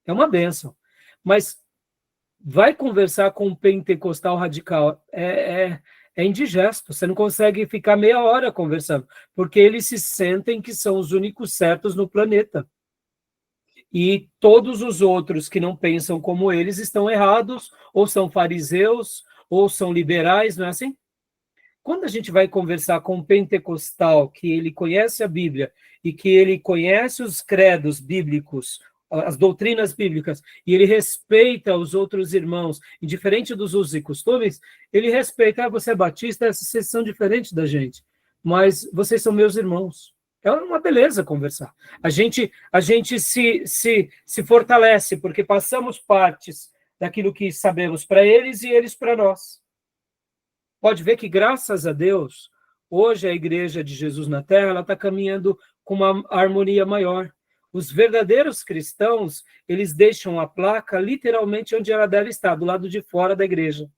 é uma bênção, mas vai conversar com um pentecostal radical, é indigesto, você não consegue ficar meia hora conversando, porque eles se sentem que são os únicos certos no planeta. E todos os outros que não pensam como eles estão errados, ou são fariseus, ou são liberais, não é assim? Quando a gente vai conversar com um pentecostal que ele conhece a Bíblia e que ele conhece os credos bíblicos, as doutrinas bíblicas, e ele respeita os outros irmãos, indiferente dos usos e costumes, ele respeita, você é batista, vocês são diferentes da gente, mas vocês são meus irmãos. É uma beleza conversar. A gente se fortalece, porque passamos partes daquilo que sabemos para eles e eles para nós. Pode ver que, graças a Deus, hoje a Igreja de Jesus na Terra ela está caminhando com uma harmonia maior. Os verdadeiros cristãos, eles deixam a placa literalmente onde ela deve estar, do lado de fora da igreja.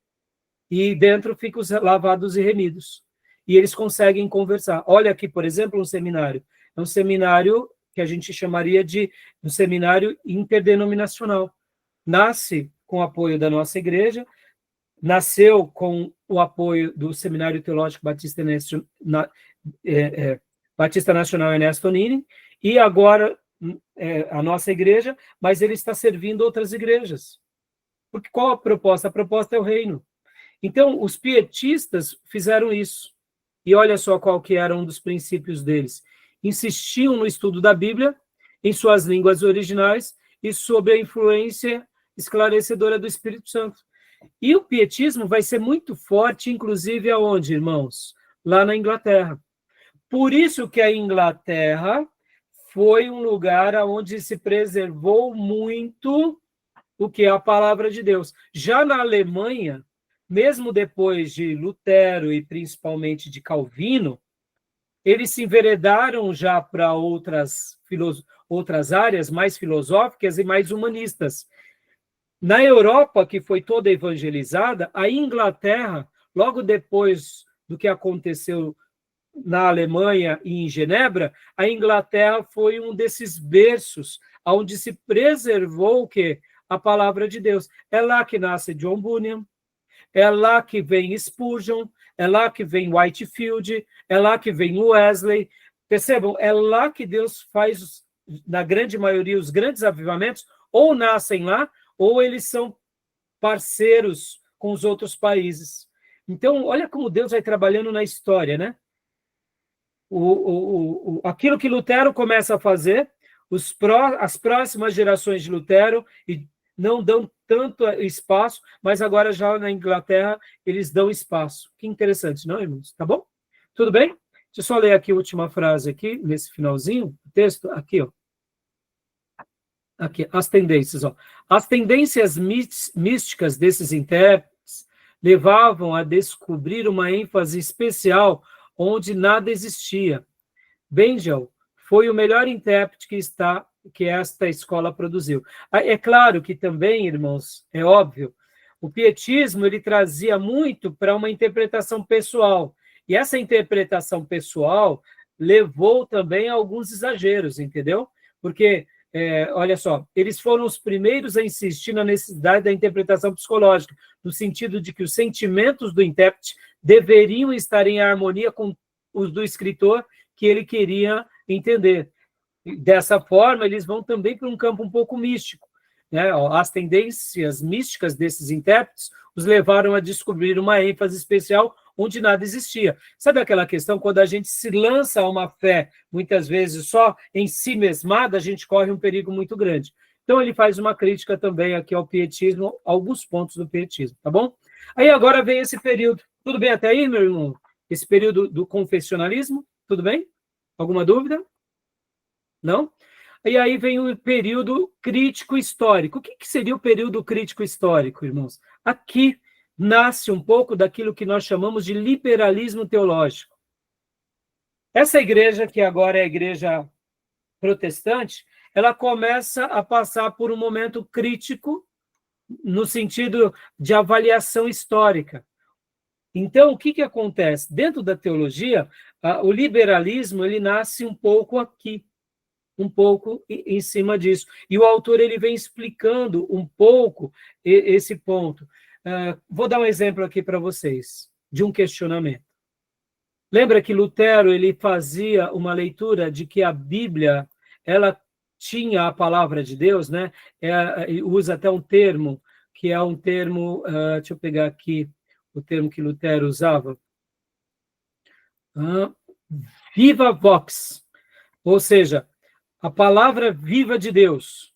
E dentro ficam os lavados e remidos. E eles conseguem conversar. Olha aqui, por exemplo, um seminário. É um seminário que a gente chamaria de um seminário interdenominacional. Nasce com o apoio da nossa igreja, nasceu com o apoio do Seminário Teológico Batista Nacional Ernesto Nini, e agora a nossa igreja, mas ele está servindo outras igrejas. Porque qual a proposta? A proposta é o reino. Então, os pietistas fizeram isso. E olha só qual que era um dos princípios deles. Insistiam no estudo da Bíblia, em suas línguas originais, e sob a influência esclarecedora do Espírito Santo. E o pietismo vai ser muito forte, inclusive, aonde, irmãos? Lá na Inglaterra. Por isso que a Inglaterra foi um lugar onde se preservou muito o que é a palavra de Deus. Já na Alemanha, mesmo depois de Lutero e principalmente de Calvino, eles se enveredaram já para outras áreas mais filosóficas e mais humanistas. Na Europa, que foi toda evangelizada, a Inglaterra, logo depois do que aconteceu na Alemanha e em Genebra, a Inglaterra foi um desses berços onde se preservou o quê? A palavra de Deus. É lá que nasce John Bunyan, é lá que vem Spurgeon, é lá que vem Whitefield, é lá que vem Wesley. Percebam, é lá que Deus faz, na grande maioria, os grandes avivamentos, ou nascem lá, ou eles são parceiros com os outros países. Então, olha como Deus vai trabalhando na história, né? Aquilo que Lutero começa a fazer, as próximas gerações de Lutero não dão tanto espaço, mas agora já na Inglaterra eles dão espaço. Que interessante, não, irmãos? Tá bom? Tudo bem? Deixa eu só ler aqui a última frase aqui, nesse finalzinho, o texto, aqui, ó. Aqui, as tendências, ó. As tendências místicas desses intérpretes levavam a descobrir uma ênfase especial onde nada existia. Bengel foi o melhor intérprete que esta escola produziu. É claro que também, irmãos, é óbvio, o pietismo ele trazia muito para uma interpretação pessoal. E essa interpretação pessoal levou também a alguns exageros, entendeu? Porque olha só, eles foram os primeiros a insistir na necessidade da interpretação psicológica, no sentido de que os sentimentos do intérprete deveriam estar em harmonia com os do escritor que ele queria entender. Dessa forma, eles vão também para um campo um pouco místico, né? As tendências místicas desses intérpretes os levaram a descobrir uma ênfase especial onde nada existia. Sabe aquela questão, quando a gente se lança a uma fé, muitas vezes só em si mesmada, a gente corre um perigo muito grande. Então, ele faz uma crítica também aqui ao pietismo, alguns pontos do pietismo, tá bom? Aí agora vem esse período. Tudo bem até aí, meu irmão? Esse período do confessionalismo, tudo bem? Alguma dúvida? Não? E aí vem o período crítico histórico. O que seria o período crítico histórico, irmãos? Aqui nasce um pouco daquilo que nós chamamos de liberalismo teológico. Essa igreja, que agora é a igreja protestante, ela começa a passar por um momento crítico no sentido de avaliação histórica. Então, o que acontece? Dentro da teologia, o liberalismo ele nasce um pouco aqui, um pouco em cima disso. E o autor ele vem explicando um pouco esse ponto. Vou dar um exemplo aqui para vocês, de um questionamento. Lembra que Lutero ele fazia uma leitura de que a Bíblia ela tinha a palavra de Deus, né? Usa até um termo, que é um termo, deixa eu pegar aqui o termo que Lutero usava, viva vox, ou seja, a palavra viva de Deus.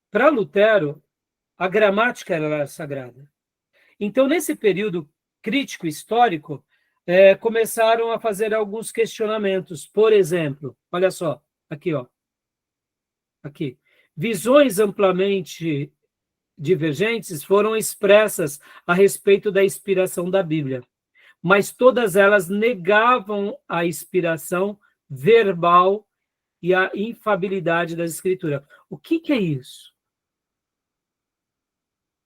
Para Lutero, a gramática era sagrada. Então, nesse período crítico histórico, começaram a fazer alguns questionamentos. Por exemplo, olha só, aqui, ó. Aqui. Visões amplamente divergentes foram expressas a respeito da inspiração da Bíblia, mas todas elas negavam a inspiração verbal e a infabilidade das Escrituras. O que é isso?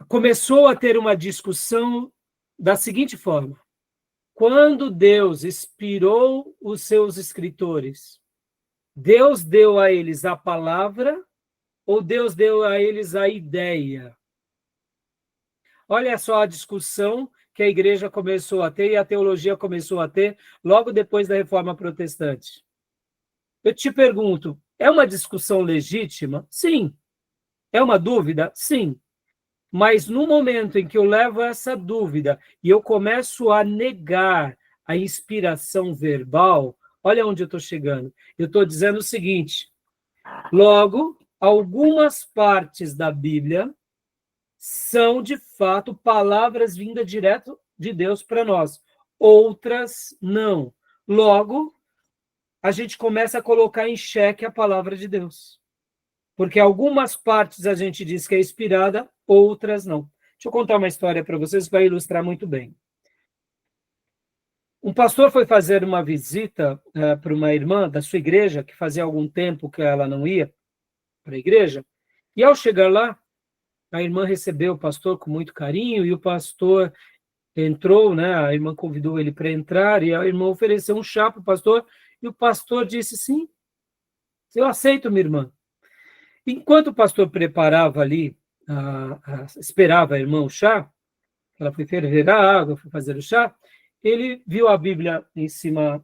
Começou a ter uma discussão da seguinte forma: quando Deus inspirou os seus escritores, Deus deu a eles a palavra ou Deus deu a eles a ideia? Olha só a discussão que a igreja começou a ter e a teologia começou a ter logo depois da Reforma Protestante. Eu te pergunto, é uma discussão legítima? Sim. É uma dúvida? Sim. Mas no momento em que eu levo essa dúvida e eu começo a negar a inspiração verbal, olha onde eu estou chegando. Eu estou dizendo o seguinte: logo, algumas partes da Bíblia são, de fato, palavras vindas direto de Deus para nós. Outras, não. Logo, a gente começa a colocar em xeque a palavra de Deus. Porque algumas partes a gente diz que é inspirada, outras não. Deixa eu contar uma história para vocês, que vai ilustrar muito bem. Um pastor foi fazer uma visita para uma irmã da sua igreja, que fazia algum tempo que ela não ia para a igreja, e ao chegar lá, a irmã recebeu o pastor com muito carinho, e o pastor entrou, né? A irmã convidou ele para entrar, e a irmã ofereceu um chá para o pastor, e o pastor disse, sim, eu aceito, minha irmã. Enquanto o pastor preparava ali, esperava a irmã o chá, ela foi ferver a água, foi fazer o chá, ele viu a Bíblia em cima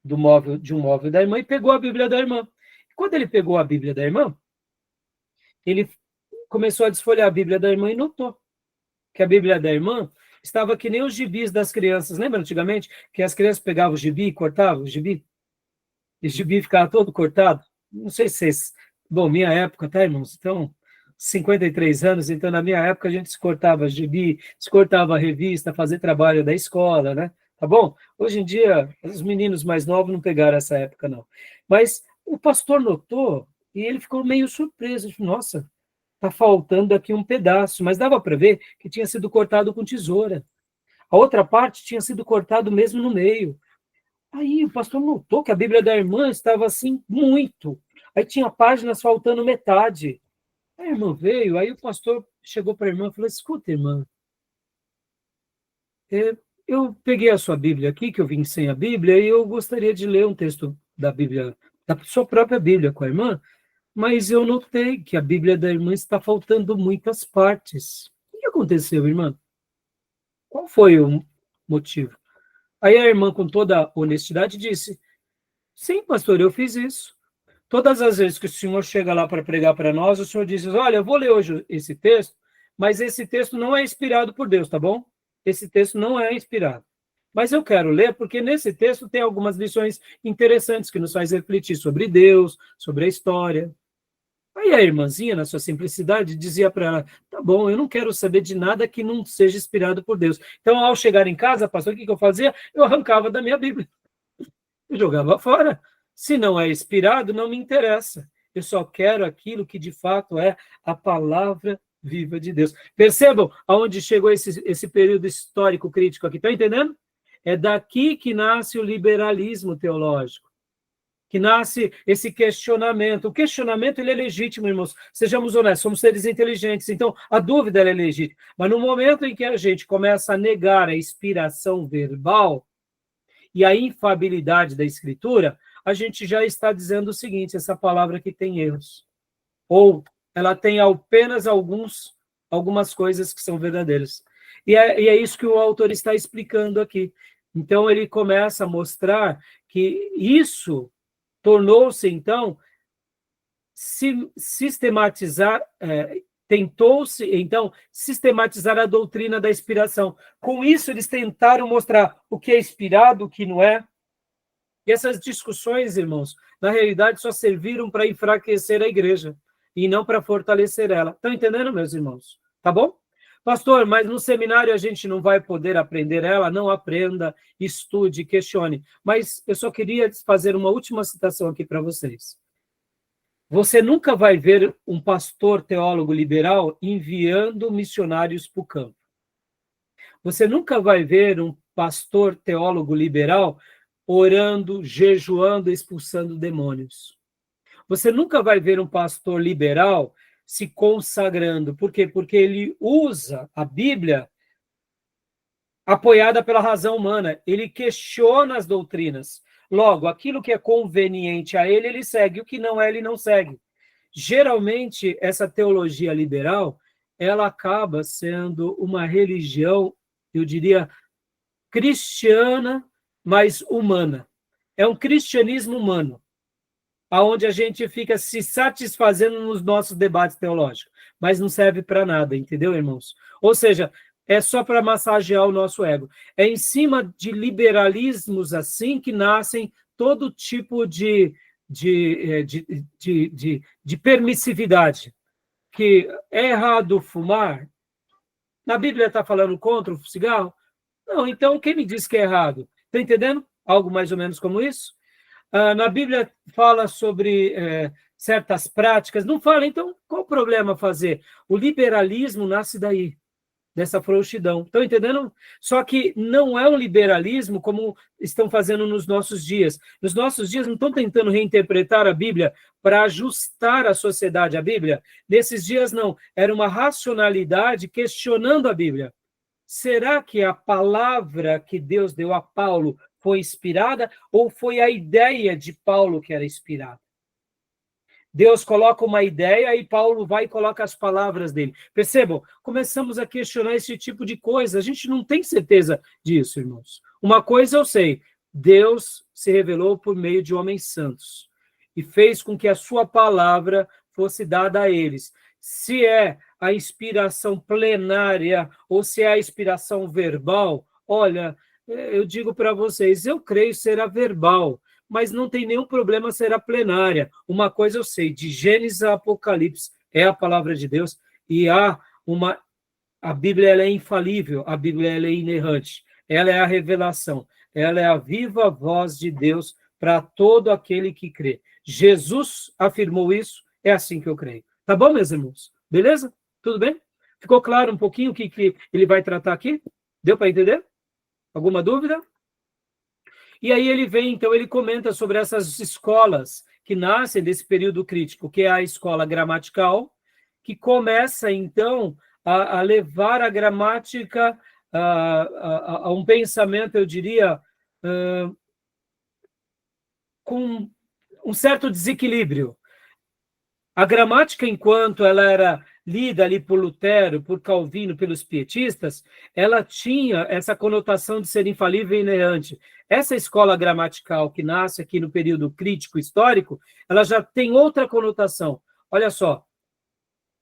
do móvel, de um móvel da irmã, e pegou a Bíblia da irmã. Quando ele pegou a Bíblia da irmã, ele começou a desfolhar a Bíblia da irmã e notou que a Bíblia da irmã estava que nem os gibis das crianças. Lembra antigamente que as crianças pegavam o gibi e cortavam o gibi? E o gibi ficava todo cortado? Não sei se vocês... Bom, minha época, tá, irmãos? Então, 53 anos, então na minha época a gente se cortava gibi, se cortava a revista, fazer trabalho da escola, né? Tá bom? Hoje em dia, os meninos mais novos não pegaram essa época, não. Mas o pastor notou e ele ficou meio surpreso. Nossa, tá faltando aqui um pedaço, mas dava para ver que tinha sido cortado com tesoura. A outra parte tinha sido cortado mesmo no meio. Aí o pastor notou que a Bíblia da irmã estava assim, muito. Aí tinha páginas faltando metade. A irmã veio, aí o pastor chegou para a irmã e falou, escuta, irmã, eu peguei a sua Bíblia aqui, que eu vim sem a Bíblia, e eu gostaria de ler um texto da Bíblia, da sua própria Bíblia com a irmã, mas eu notei que a Bíblia da irmã está faltando muitas partes. O que aconteceu, irmã? Qual foi o motivo? Aí a irmã, com toda honestidade, disse, sim, pastor, eu fiz isso. Todas as vezes que o senhor chega lá para pregar para nós, o senhor diz, olha, eu vou ler hoje esse texto, mas esse texto não é inspirado por Deus, tá bom? Esse texto não é inspirado. Mas eu quero ler porque nesse texto tem algumas lições interessantes que nos faz refletir sobre Deus, sobre a história. Aí a irmãzinha, na sua simplicidade, dizia para ela, tá bom, eu não quero saber de nada que não seja inspirado por Deus. Então, ao chegar em casa, pastor, o que eu fazia? Eu arrancava da minha Bíblia. Eu jogava fora. Se não é inspirado, não me interessa. Eu só quero aquilo que de fato é a palavra viva de Deus. Percebam aonde chegou esse período histórico crítico aqui. Estão entendendo? É daqui que nasce o liberalismo teológico, que nasce esse questionamento. O questionamento ele é legítimo, irmãos. Sejamos honestos, somos seres inteligentes, então a dúvida ela é legítima. Mas no momento em que a gente começa a negar a inspiração verbal e a infabilidade da Escritura, a gente já está dizendo o seguinte, essa palavra aqui tem erros. Ou ela tem apenas algumas coisas que são verdadeiras. E é isso que o autor está explicando aqui. Então, ele começa a mostrar que isso tornou-se, então, sistematizar, tentou-se, então, sistematizar a doutrina da inspiração. Com isso, eles tentaram mostrar o que é inspirado, o que não é. E essas discussões, irmãos, na realidade só serviram para enfraquecer a igreja e não para fortalecer ela. Estão entendendo, meus irmãos? Tá bom? Pastor, mas no seminário a gente não vai poder aprender ela? Não aprenda, estude, questione. Mas eu só queria fazer uma última citação aqui para vocês. Você nunca vai ver um pastor teólogo liberal enviando missionários para o campo. Você nunca vai ver um pastor teólogo liberal orando, jejuando, expulsando demônios. Você nunca vai ver um pastor liberal se consagrando. Por quê? Porque ele usa a Bíblia apoiada pela razão humana. Ele questiona as doutrinas. Logo, aquilo que é conveniente a ele, ele segue. O que não é, ele não segue. Geralmente, essa teologia liberal, ela acaba sendo uma religião, eu diria, cristiana, mas humana. É um cristianismo humano, onde a gente fica se satisfazendo nos nossos debates teológicos, mas não serve para nada, entendeu, irmãos? Ou seja, é só para massagear o nosso ego. É em cima de liberalismos assim que nascem todo tipo de permissividade. Que é errado fumar? Na Bíblia está falando contra o cigarro? Não, então quem me diz que é errado? Está entendendo? Algo mais ou menos como isso? Na Bíblia fala sobre certas práticas, não fala, então qual o problema fazer? O liberalismo nasce daí, dessa frouxidão. Estão entendendo? Só que não é um liberalismo como estão fazendo nos nossos dias. Nos nossos dias não estão tentando reinterpretar a Bíblia para ajustar a sociedade à Bíblia. Nesses dias não, era uma racionalidade questionando a Bíblia. Será que a palavra que Deus deu a Paulo foi inspirada ou foi a ideia de Paulo que era inspirada? Deus coloca uma ideia e Paulo vai e coloca as palavras dele. Percebam, começamos a questionar esse tipo de coisa. A gente não tem certeza disso, irmãos. Uma coisa eu sei, Deus se revelou por meio de homens santos e fez com que a sua palavra fosse dada a eles. Se é a inspiração plenária ou se é a inspiração verbal, olha, eu digo para vocês, eu creio será verbal, mas não tem nenhum problema ser a plenária. Uma coisa eu sei, de Gênesis a Apocalipse é a palavra de Deus e a Bíblia ela é infalível, a Bíblia ela é inerrante, ela é a revelação, ela é a viva voz de Deus para todo aquele que crê. Jesus afirmou isso, é assim que eu creio. Tá bom, meus irmãos? Beleza? Tudo bem? Ficou claro um pouquinho o que ele vai tratar aqui? Deu para entender? Alguma dúvida? E aí ele vem, então, ele comenta sobre essas escolas que nascem desse período crítico, que é a escola gramatical, que começa, então, a levar a gramática a um pensamento, eu diria, com um certo desequilíbrio. A gramática, enquanto ela era lida ali por Lutero, por Calvino, pelos pietistas, ela tinha essa conotação de ser infalível e inerrante. Essa escola gramatical que nasce aqui no período crítico histórico, ela já tem outra conotação. Olha só,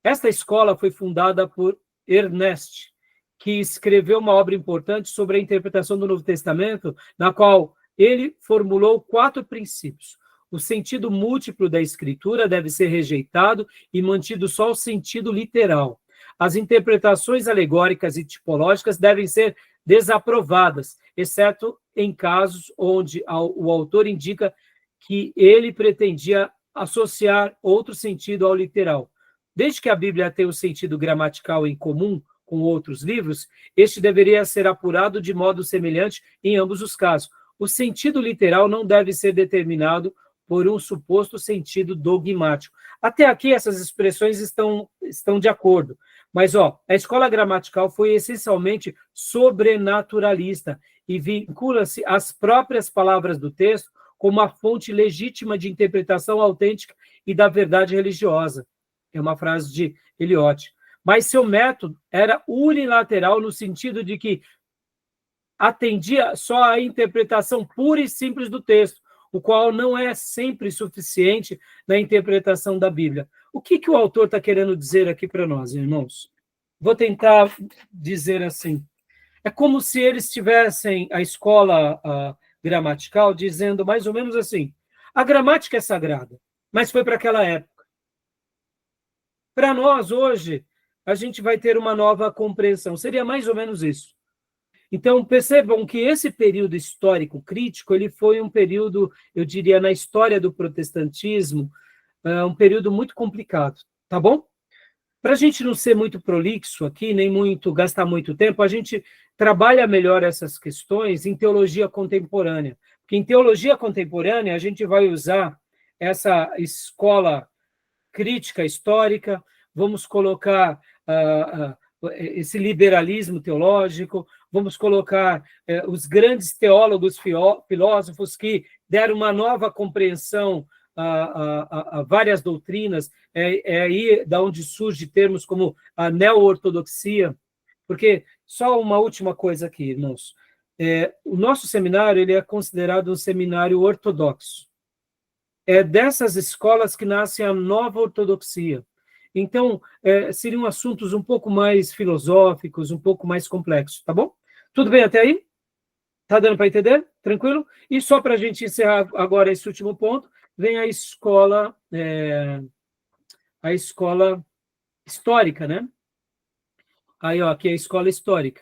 esta escola foi fundada por Ernest, que escreveu uma obra importante sobre a interpretação do Novo Testamento, na qual ele formulou 4 princípios. O sentido múltiplo da escritura deve ser rejeitado e mantido só o sentido literal. As interpretações alegóricas e tipológicas devem ser desaprovadas, exceto em casos onde o autor indica que ele pretendia associar outro sentido ao literal. Desde que a Bíblia tenha o sentido gramatical em comum com outros livros, este deveria ser apurado de modo semelhante em ambos os casos. O sentido literal não deve ser determinado por um suposto sentido dogmático. Até aqui essas expressões estão de acordo. Mas, a escola gramatical foi essencialmente sobrenaturalista e vincula-se às próprias palavras do texto como uma fonte legítima de interpretação autêntica e da verdade religiosa. É uma frase de Eliot. Mas seu método era unilateral no sentido de que atendia só à interpretação pura e simples do texto, o qual não é sempre suficiente na interpretação da Bíblia. O que o autor está querendo dizer aqui para nós, irmãos? Vou tentar dizer assim. É como se eles tivessem a escola gramatical dizendo mais ou menos assim, a gramática é sagrada, mas foi para aquela época. Para nós, hoje, a gente vai ter uma nova compreensão. Seria mais ou menos isso. Então, percebam que esse período histórico crítico, ele foi um período, eu diria, na história do protestantismo, um período muito complicado, tá bom? Para a gente não ser muito prolixo aqui, nem muito gastar muito tempo, a gente trabalha melhor essas questões em teologia contemporânea. Porque em teologia contemporânea, a gente vai usar essa escola crítica histórica, vamos colocar esse liberalismo teológico, vamos colocar os grandes teólogos, filósofos que deram uma nova compreensão a várias doutrinas, é aí da onde surge termos como a neo-ortodoxia, porque, só uma última coisa aqui, irmãos, o nosso seminário ele é considerado um seminário ortodoxo. É dessas escolas que nasce a nova ortodoxia. Então, seriam assuntos um pouco mais filosóficos, um pouco mais complexos, tá bom? Tudo bem até aí? Tá dando para entender? Tranquilo? E só para a gente encerrar agora esse último ponto, vem a escola histórica, né? Aí, aqui é a escola histórica.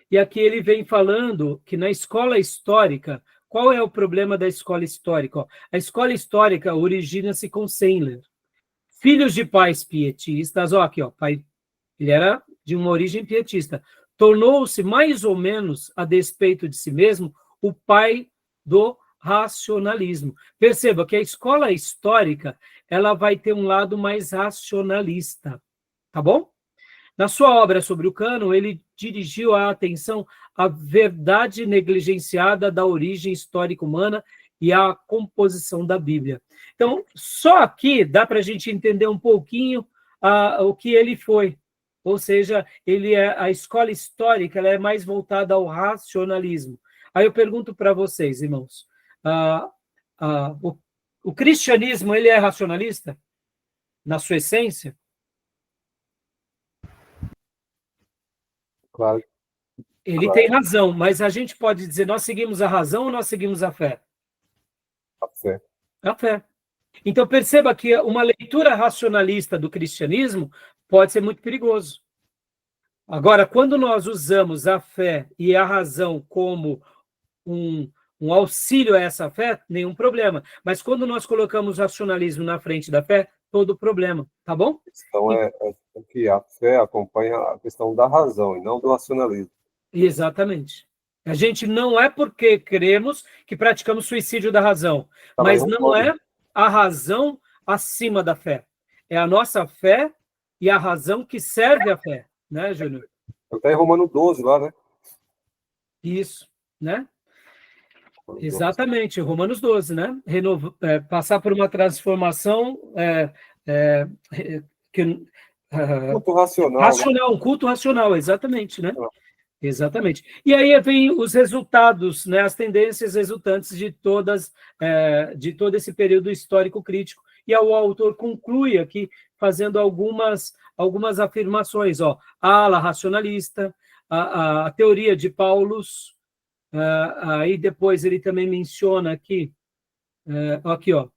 E aqui ele vem falando que na escola histórica, qual é o problema da escola histórica? Ó, a escola histórica origina-se com Sandler. Filhos de pais pietistas, ó, aqui, ó, pai, ele era de uma origem pietista, tornou-se mais ou menos, a despeito de si mesmo, o pai do racionalismo. Perceba que a escola histórica, ela vai ter um lado mais racionalista, tá bom? Na sua obra sobre o cânon, ele dirigiu a atenção à verdade negligenciada da origem histórica humana e à composição da Bíblia. Então, só aqui dá para a gente entender um pouquinho o que ele foi. Ou seja, a escola histórica ela é mais voltada ao racionalismo. Aí eu pergunto para vocês, irmãos, o cristianismo ele é racionalista na sua essência? Claro. Ele tem razão, mas a gente pode dizer, nós seguimos a razão ou nós seguimos a fé? A fé. A fé. Então, perceba que uma leitura racionalista do cristianismo pode ser muito perigoso. Agora, quando nós usamos a fé e a razão como um auxílio a essa fé, nenhum problema. Mas quando nós colocamos o racionalismo na frente da fé, todo problema, tá bom? Então, é que a fé acompanha a questão da razão e não do racionalismo. Exatamente. A gente não é porque cremos que praticamos suicídio da razão, mas não é a razão acima da fé. É a nossa fé e a razão que serve a fé, né, Júnior? Está em Romano 12 lá, né? Isso, né? Exatamente, Romanos 12, né? Passar por uma transformação culto racional, um culto racional, exatamente, né? Exatamente. E aí vem os resultados, né, as tendências resultantes de todo esse período histórico crítico. E o autor conclui aqui fazendo algumas afirmações, ó, a ala racionalista, a teoria de Paulus, aí depois ele também menciona aqui, aqui, ó,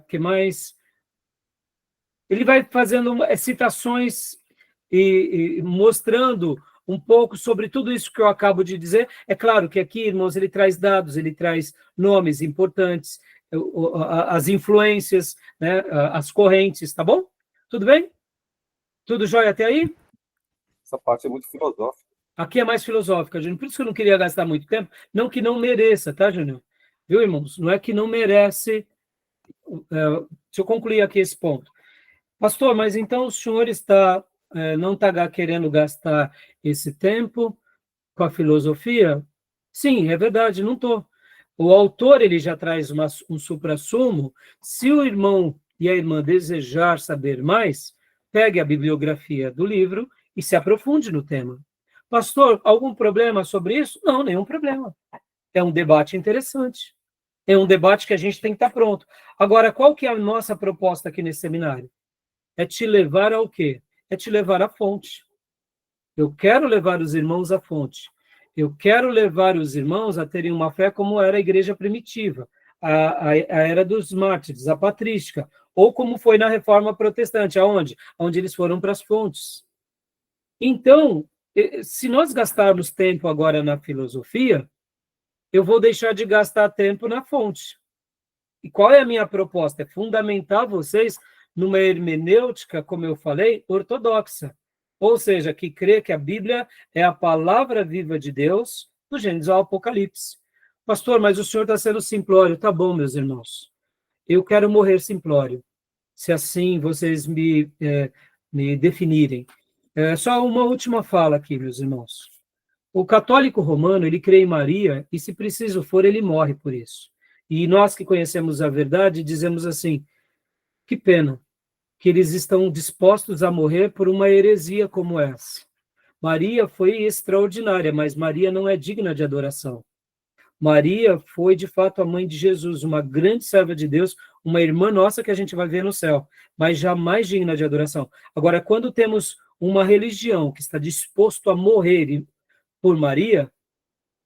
que mais? Ele vai fazendo citações e mostrando um pouco sobre tudo isso que eu acabo de dizer. É claro que aqui, irmãos, ele traz dados, ele traz nomes importantes, as influências, né, as correntes, tá bom? Tudo bem? Tudo jóia até aí? Essa parte é muito filosófica. Aqui é mais filosófica, Júnior. Por isso que eu não queria gastar muito tempo. Não que não mereça, tá, Júnior? Viu, irmãos? Não é que não merece. Deixa eu concluir aqui esse ponto. Pastor, mas então o senhor não está querendo gastar esse tempo com a filosofia? Sim, é verdade, não estou. O autor ele já traz um suprassumo. Se o irmão e a irmã desejar saber mais, pegue a bibliografia do livro e se aprofunde no tema. Pastor, algum problema sobre isso? Não, nenhum problema. É um debate interessante. É um debate que a gente tem que estar pronto. Agora, qual que é a nossa proposta aqui nesse seminário? É te levar ao quê? É te levar à fonte. Eu quero levar os irmãos à fonte. Eu quero levar os irmãos a terem uma fé como era a igreja primitiva, a era dos mártires, a patrística, ou como foi na Reforma Protestante, aonde? Onde eles foram para as fontes. Então, se nós gastarmos tempo agora na filosofia, eu vou deixar de gastar tempo na fonte. E qual é a minha proposta? É fundamentar vocês numa hermenêutica, como eu falei, ortodoxa. Ou seja, que crê que a Bíblia é a palavra viva de Deus, do Gênesis ao Apocalipse. Pastor, mas o senhor está sendo simplório. Tá bom, meus irmãos. Eu quero morrer simplório, se assim vocês me definirem. Só uma última fala aqui, meus irmãos. O católico romano, ele crê em Maria, e se preciso for, ele morre por isso. E nós que conhecemos a verdade, dizemos assim, que pena que eles estão dispostos a morrer por uma heresia como essa. Maria foi extraordinária, mas Maria não é digna de adoração. Maria foi, de fato, a mãe de Jesus, uma grande serva de Deus, uma irmã nossa que a gente vai ver no céu, mas jamais digna de adoração. Agora, quando temos uma religião que está disposto a morrer por Maria,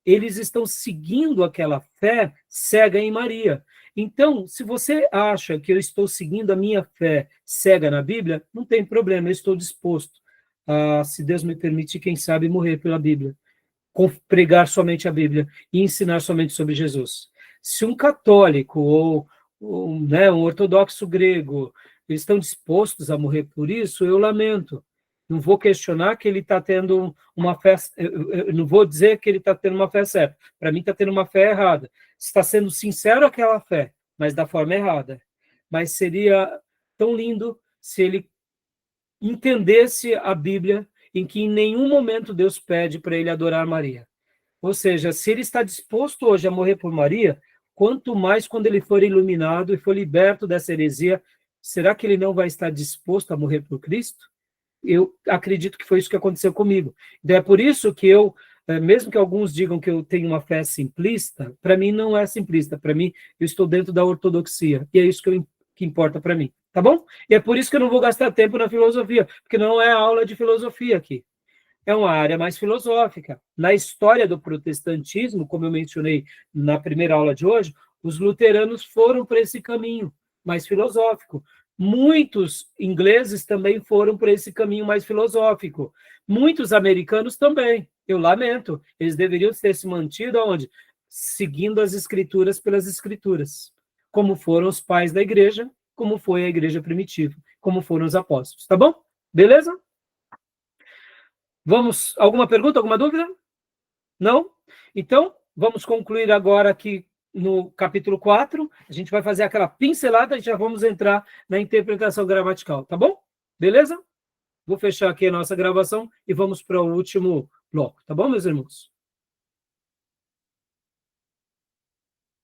eles estão seguindo aquela fé cega em Maria. Então, se você acha que eu estou seguindo a minha fé cega na Bíblia, não tem problema, eu estou disposto a, se Deus me permitir, quem sabe, morrer pela Bíblia. pregar somente a Bíblia e ensinar somente sobre Jesus. Se um católico ou né, um ortodoxo grego, eles estão dispostos a morrer por isso, eu lamento. Não vou questionar que ele está tendo uma fé, eu não vou dizer que ele está tendo uma fé certa. Para mim, está tendo uma fé errada. Está sendo sincero aquela fé, mas da forma errada. Mas seria tão lindo se ele entendesse a Bíblia, em que em nenhum momento Deus pede para ele adorar Maria. Ou seja, se ele está disposto hoje a morrer por Maria, quanto mais quando ele for iluminado e for liberto dessa heresia, será que ele não vai estar disposto a morrer por Cristo? Eu acredito que foi isso que aconteceu comigo. Então é por isso que eu, mesmo que alguns digam que eu tenho uma fé simplista, para mim não é simplista, para mim eu estou dentro da ortodoxia, e é isso que importa para mim, tá bom? E é por isso que eu não vou gastar tempo na filosofia, porque não é aula de filosofia aqui. É uma área mais filosófica. Na história do protestantismo, como eu mencionei na primeira aula de hoje, os luteranos foram para esse caminho mais filosófico. Muitos ingleses também foram para esse caminho mais filosófico. Muitos americanos também. Eu lamento. Eles deveriam ter se mantido aonde? Seguindo as escrituras pelas escrituras. Como foram os pais da igreja, como foi a igreja primitiva, como foram os apóstolos. Tá bom? Beleza? Vamos, alguma pergunta, alguma dúvida? Não? Então, vamos concluir agora aqui no capítulo 4. A gente vai fazer aquela pincelada e já vamos entrar na interpretação gramatical, tá bom? Beleza? Vou fechar aqui a nossa gravação e vamos para o último bloco, tá bom, meus irmãos?